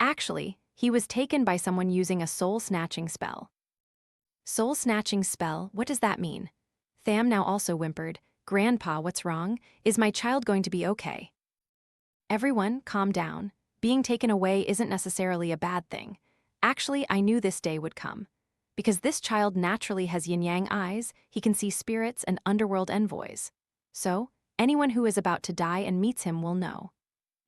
"Actually, he was taken by someone using a soul-snatching spell." "Soul-snatching spell, what does that mean?" Tham now also whimpered, "Grandpa, what's wrong? Is my child going to be okay?" "Everyone, calm down. Being taken away isn't necessarily a bad thing. Actually, I knew this day would come. Because this child naturally has yin-yang eyes, he can see spirits and underworld envoys. So, anyone who is about to die and meets him will know.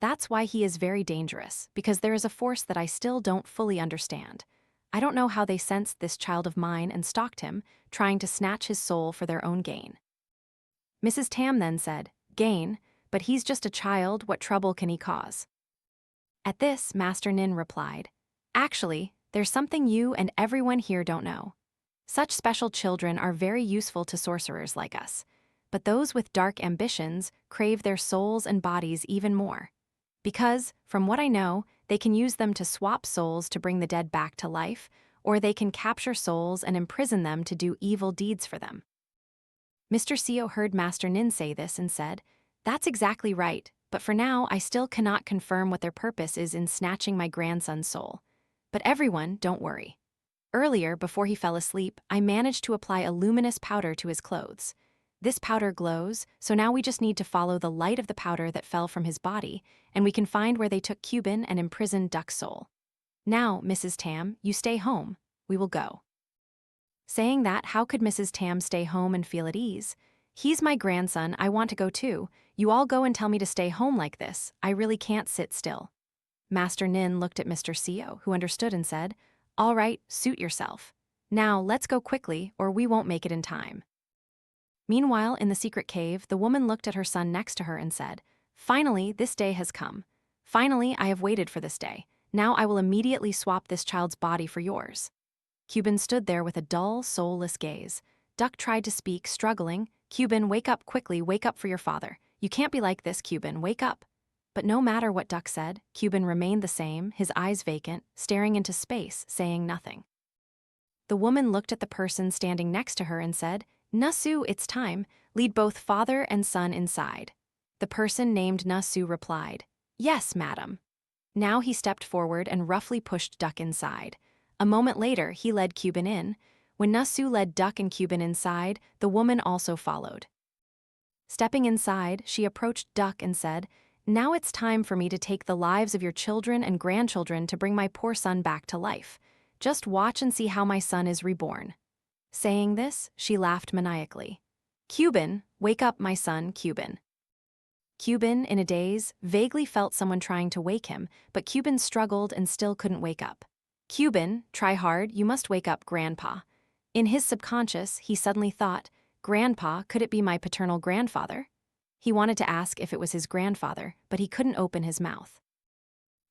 That's why he is very dangerous, because there is a force that I still don't fully understand. I don't know how they sensed this child of mine and stalked him, trying to snatch his soul for their own gain." Mrs. Tam then said, "Gain? But he's just a child, what trouble can he cause?" At this, Master Nin replied, "Actually, there's something you and everyone here don't know. Such special children are very useful to sorcerers like us, but those with dark ambitions crave their souls and bodies even more. Because, from what I know, they can use them to swap souls to bring the dead back to life, or they can capture souls and imprison them to do evil deeds for them." Mr. Seo heard Master Nin say this and said, "That's exactly right, but for now I still cannot confirm what their purpose is in snatching my grandson's soul. But everyone, don't worry. Earlier, before he fell asleep, I managed to apply a luminous powder to his clothes. This powder glows, so now we just need to follow the light of the powder that fell from his body, and we can find where they took Kubin and imprisoned Duck's soul. Now, Mrs. Tham, you stay home. We will go." Saying that, how could Mrs. Tam stay home and feel at ease? "He's my grandson, I want to go too. You all go and tell me to stay home like this. I really can't sit still." Master Nin looked at Mr. Seo, who understood and said, "All right, suit yourself. Now, let's go quickly, or we won't make it in time." Meanwhile, in the secret cave, the woman looked at her son next to her and said, "Finally, this day has come. Finally, I have waited for this day. Now I will immediately swap this child's body for yours." Kubin stood there with a dull, soulless gaze. Duck tried to speak, struggling. "Kubin, wake up quickly, wake up for your father. You can't be like this, Kubin, wake up." But no matter what Duck said, Kubin remained the same, his eyes vacant, staring into space, saying nothing. The woman looked at the person standing next to her and said, "Nasu, it's time. Lead both father and son inside." The person named Nasu replied, "Yes, madam." Now he stepped forward and roughly pushed Duck inside. A moment later, he led Kubin in. When Nasu led Duck and Kubin inside, the woman also followed. Stepping inside, she approached Duck and said, "Now it's time for me to take the lives of your children and grandchildren to bring my poor son back to life. Just watch and see how my son is reborn." Saying this, she laughed maniacally. "Kubin, wake up, my son, Kubin." Kubin, in a daze, vaguely felt someone trying to wake him, but Kubin struggled and still couldn't wake up. "Kubin, try hard, you must wake up, Grandpa." In his subconscious, he suddenly thought, "Grandpa, could it be my paternal grandfather?" He wanted to ask if it was his grandfather, but he couldn't open his mouth.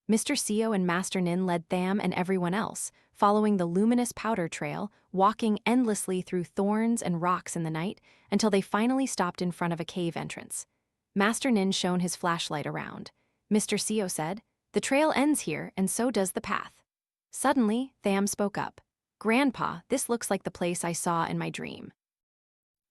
Mr. Seo and Master Nin led Tham and everyone else, following the luminous powder trail, walking endlessly through thorns and rocks in the night, until they finally stopped in front of a cave entrance. Master Nin shone his flashlight around. Mr. Seo said, "The trail ends here, and so does the path." Suddenly, Tham spoke up. "Grandpa, this looks like the place I saw in my dream."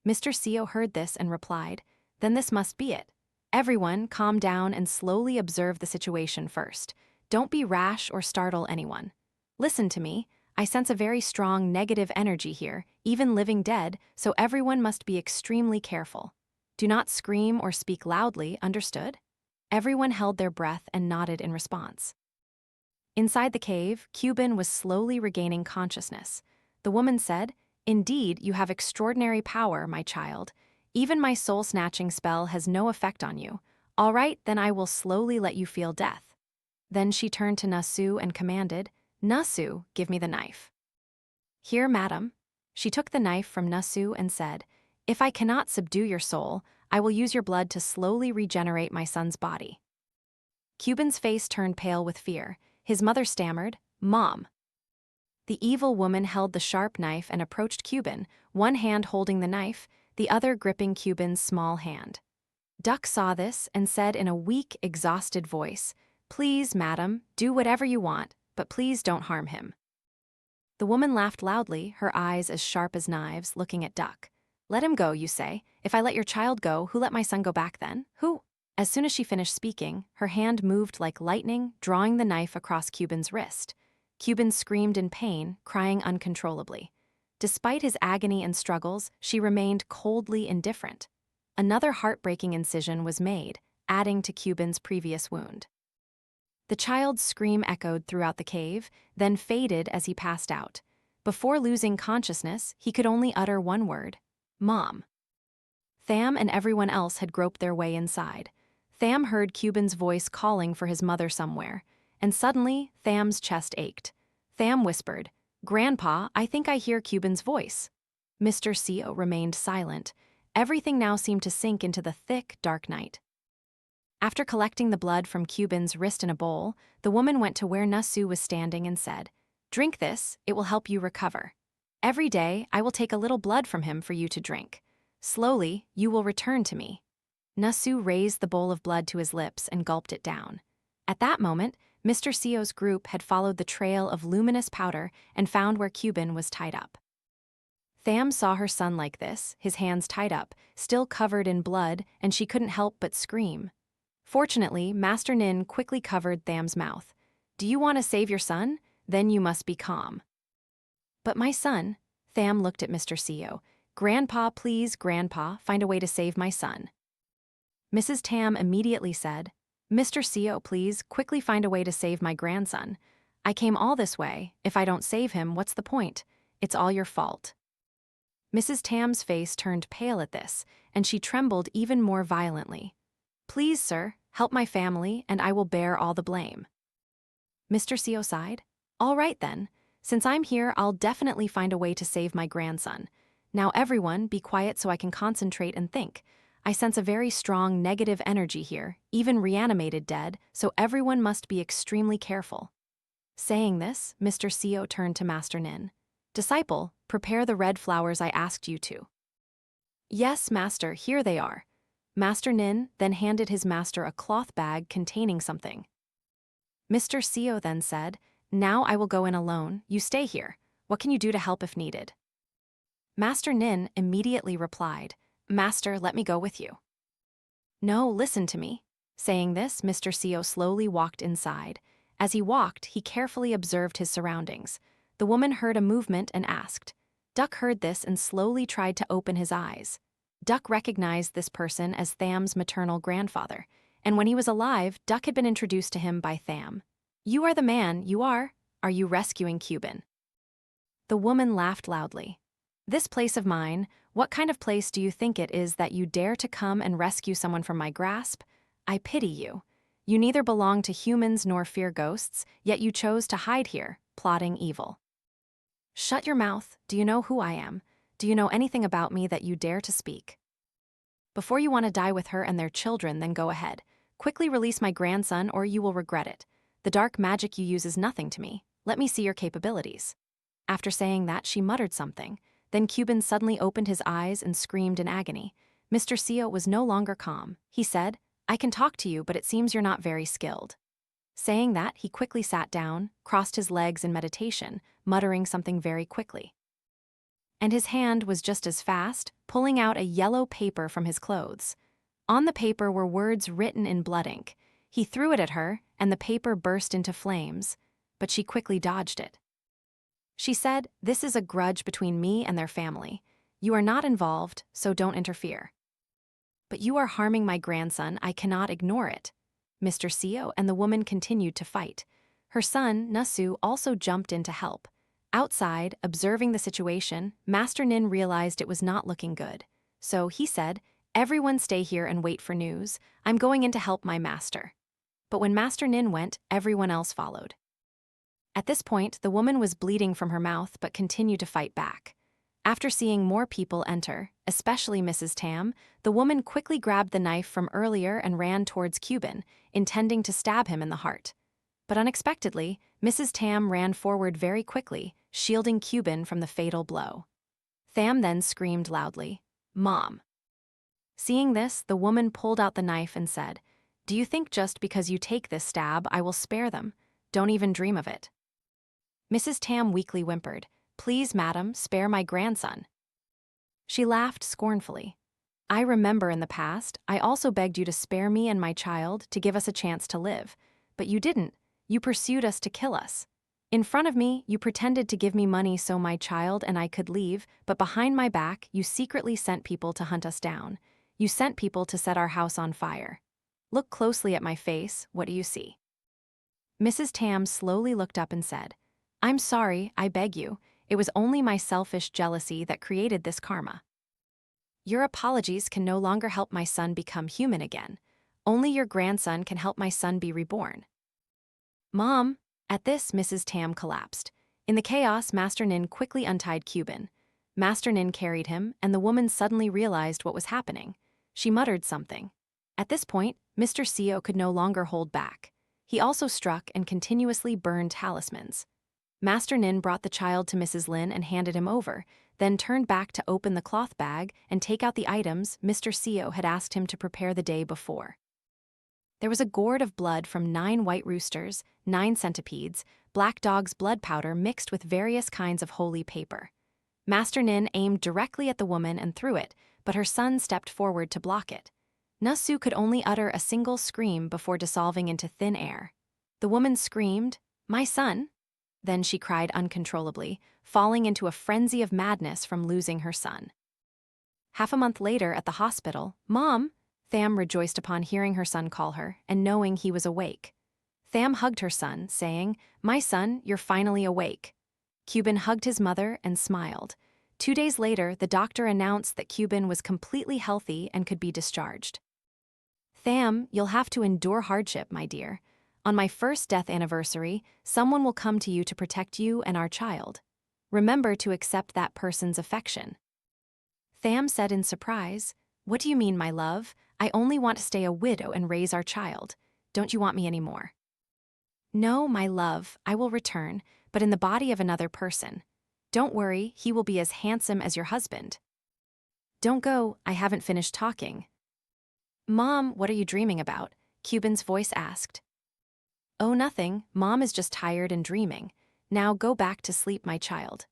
Mr. Seo heard this and replied, "Then this must be it. Everyone, calm down and slowly observe the situation first. Don't be rash or startle anyone. Listen to me. I sense a very strong negative energy here, even living dead, so everyone must be extremely careful. Do not scream or speak loudly, understood?" Everyone held their breath and nodded in response. Inside the cave, Kubin was slowly regaining consciousness. The woman said, "Indeed, you have extraordinary power, my child. Even my soul-snatching spell has no effect on you. All right, then I will slowly let you feel death." Then she turned to Nasu and commanded, "Nasu, give me the knife." "Here, madam." She took the knife from Nasu and said, "If I cannot subdue your soul, I will use your blood to slowly regenerate my son's body." Kubin's face turned pale with fear. His mother stammered, "Mom." The evil woman held the sharp knife and approached Kubin, one hand holding the knife, the other gripping Kubin's small hand. Duck saw this and said in a weak, exhausted voice, "Please, madam, do whatever you want, but please don't harm him." The woman laughed loudly, her eyes as sharp as knives, looking at Duck. "Let him go, you say? If I let your child go, who let my son go back then? Who?" As soon as she finished speaking, her hand moved like lightning, drawing the knife across Kubin's wrist. Kubin screamed in pain, crying uncontrollably. Despite his agony and struggles, she remained coldly indifferent. Another heartbreaking incision was made, adding to Kubin's previous wound. The child's scream echoed throughout the cave, then faded as he passed out. Before losing consciousness, he could only utter one word, "Mom." Tham and everyone else had groped their way inside. Tham heard Kubin's voice calling for his mother somewhere, and suddenly, Tham's chest ached. Tham whispered, "Grandpa, I think I hear Kubin's voice." Mr. Seo remained silent. Everything now seemed to sink into the thick, dark night. After collecting the blood from Kubin's wrist in a bowl, the woman went to where Nasu was standing and said, "Drink this, it will help you recover. Every day, I will take a little blood from him for you to drink. Slowly, you will return to me." Nasu raised the bowl of blood to his lips and gulped it down. At that moment, Mr. Seo's group had followed the trail of luminous powder and found where Kubin was tied up. Tham saw her son like this, his hands tied up, still covered in blood, and she couldn't help but scream. Fortunately, Master Nin quickly covered Tham's mouth. "Do you want to save your son? Then you must be calm." "But my son," Tham looked at Mr. CEO. "Grandpa, please, Grandpa, find a way to save my son." Mrs. Tham immediately said, "Mr. CEO, please, quickly find a way to save my grandson. I came all this way. If I don't save him, what's the point? It's all your fault." Mrs. Tham's face turned pale at this, and she trembled even more violently. "Please, sir, help my family, and I will bear all the blame." Mr. CEO sighed. "All right then. Since I'm here, I'll definitely find a way to save my grandson. Now everyone, be quiet so I can concentrate and think. I sense a very strong negative energy here, even reanimated dead, so everyone must be extremely careful." Saying this, Mr. CEO turned to Master Nin. "Disciple, prepare the red flowers I asked you to." "Yes, Master, here they are." Master Nin then handed his master a cloth bag containing something. Mr. CEO then said, "Now I will go in alone, you stay here. What can you do to help if needed?" Master Nin immediately replied, "Master, let me go with you." "No, listen to me." Saying this, Mr. CEO slowly walked inside. As he walked, he carefully observed his surroundings. The woman heard a movement and asked. Duck heard this and slowly tried to open his eyes. Duck recognized this person as Tham's maternal grandfather, and when he was alive, Duck had been introduced to him by Tham. "You are the man, you are? Are you rescuing Kubin?" The woman laughed loudly. "This place of mine, what kind of place do you think it is that you dare to come and rescue someone from my grasp? I pity you. You neither belong to humans nor fear ghosts, yet you chose to hide here, plotting evil." "Shut your mouth. Do you know who I am? Do you know anything about me that you dare to speak? Before you want to die with her and their children, then go ahead. Quickly release my grandson or you will regret it. The dark magic you use is nothing to me. Let me see your capabilities." After saying that, she muttered something. Then Kubin suddenly opened his eyes and screamed in agony. Mr. CEO was no longer calm. He said, "I can talk to you, but it seems you're not very skilled." Saying that, he quickly sat down, crossed his legs in meditation, muttering something very quickly. And his hand was just as fast, pulling out a yellow paper from his clothes. On the paper were words written in blood ink. He threw it at her, and the paper burst into flames, but she quickly dodged it. She said, "This is a grudge between me and their family. You are not involved, so don't interfere." "But you are harming my grandson, I cannot ignore it." Mr. CEO and the woman continued to fight. Her son, Nasu, also jumped in to help. Outside, observing the situation, Master Nin realized it was not looking good. So he said, "Everyone stay here and wait for news. I'm going in to help my master." But when Master Nin went, everyone else followed. At this point, the woman was bleeding from her mouth but continued to fight back. After seeing more people enter, especially Mrs. Tham, the woman quickly grabbed the knife from earlier and ran towards Kubin, intending to stab him in the heart. But unexpectedly, Mrs. Tham ran forward very quickly, shielding Kubin from the fatal blow. Tham then screamed loudly, "Mom!" Seeing this, the woman pulled out the knife and said, "Do you think just because you take this stab, I will spare them? Don't even dream of it." Mrs. Tham weakly whimpered, "Please, madam, spare my grandson." She laughed scornfully. "I remember in the past, I also begged you to spare me and my child to give us a chance to live. But you didn't. You pursued us to kill us. In front of me, you pretended to give me money so my child and I could leave, but behind my back, you secretly sent people to hunt us down. You sent people to set our house on fire. Look closely at my face, what do you see?" Mrs. Tham slowly looked up and said, "I'm sorry, I beg you. It was only my selfish jealousy that created this karma. Your apologies can no longer help my son become human again. Only your grandson can help my son be reborn." "Mom!" At this, Mrs. Tham collapsed. In the chaos, Master Nin quickly untied Kubin. Master Nin carried him, and the woman suddenly realized what was happening. She muttered something. At this point, Mr. CEO could no longer hold back. He also struck and continuously burned talismans. Master Nin brought the child to Mrs. Lin and handed him over, then turned back to open the cloth bag and take out the items Mr. CEO had asked him to prepare the day before. There was a gourd of blood from 9 white roosters, 9 centipedes, black dog's blood powder mixed with various kinds of holy paper. Master Nin aimed directly at the woman and threw it, but her son stepped forward to block it. Nasu could only utter a single scream before dissolving into thin air. The woman screamed, "My son?" Then she cried uncontrollably, falling into a frenzy of madness from losing her son. Half a month later at the hospital, "Mom!" Tham rejoiced upon hearing her son call her and knowing he was awake. Tham hugged her son, saying, "My son, you're finally awake." Kubin hugged his mother and smiled. 2 days later, the doctor announced that Kubin was completely healthy and could be discharged. "Tham, you'll have to endure hardship, my dear. On my first death anniversary, someone will come to you to protect you and our child. Remember to accept that person's affection." Tham said in surprise, "What do you mean, my love? I only want to stay a widow and raise our child. Don't you want me anymore?" "No, my love, I will return, but in the body of another person. Don't worry, he will be as handsome as your husband." "Don't go, I haven't finished talking." "Mom, what are you dreaming about?" Kubin's voice asked. "Oh, nothing. Mom is just tired and dreaming. Now go back to sleep, my child."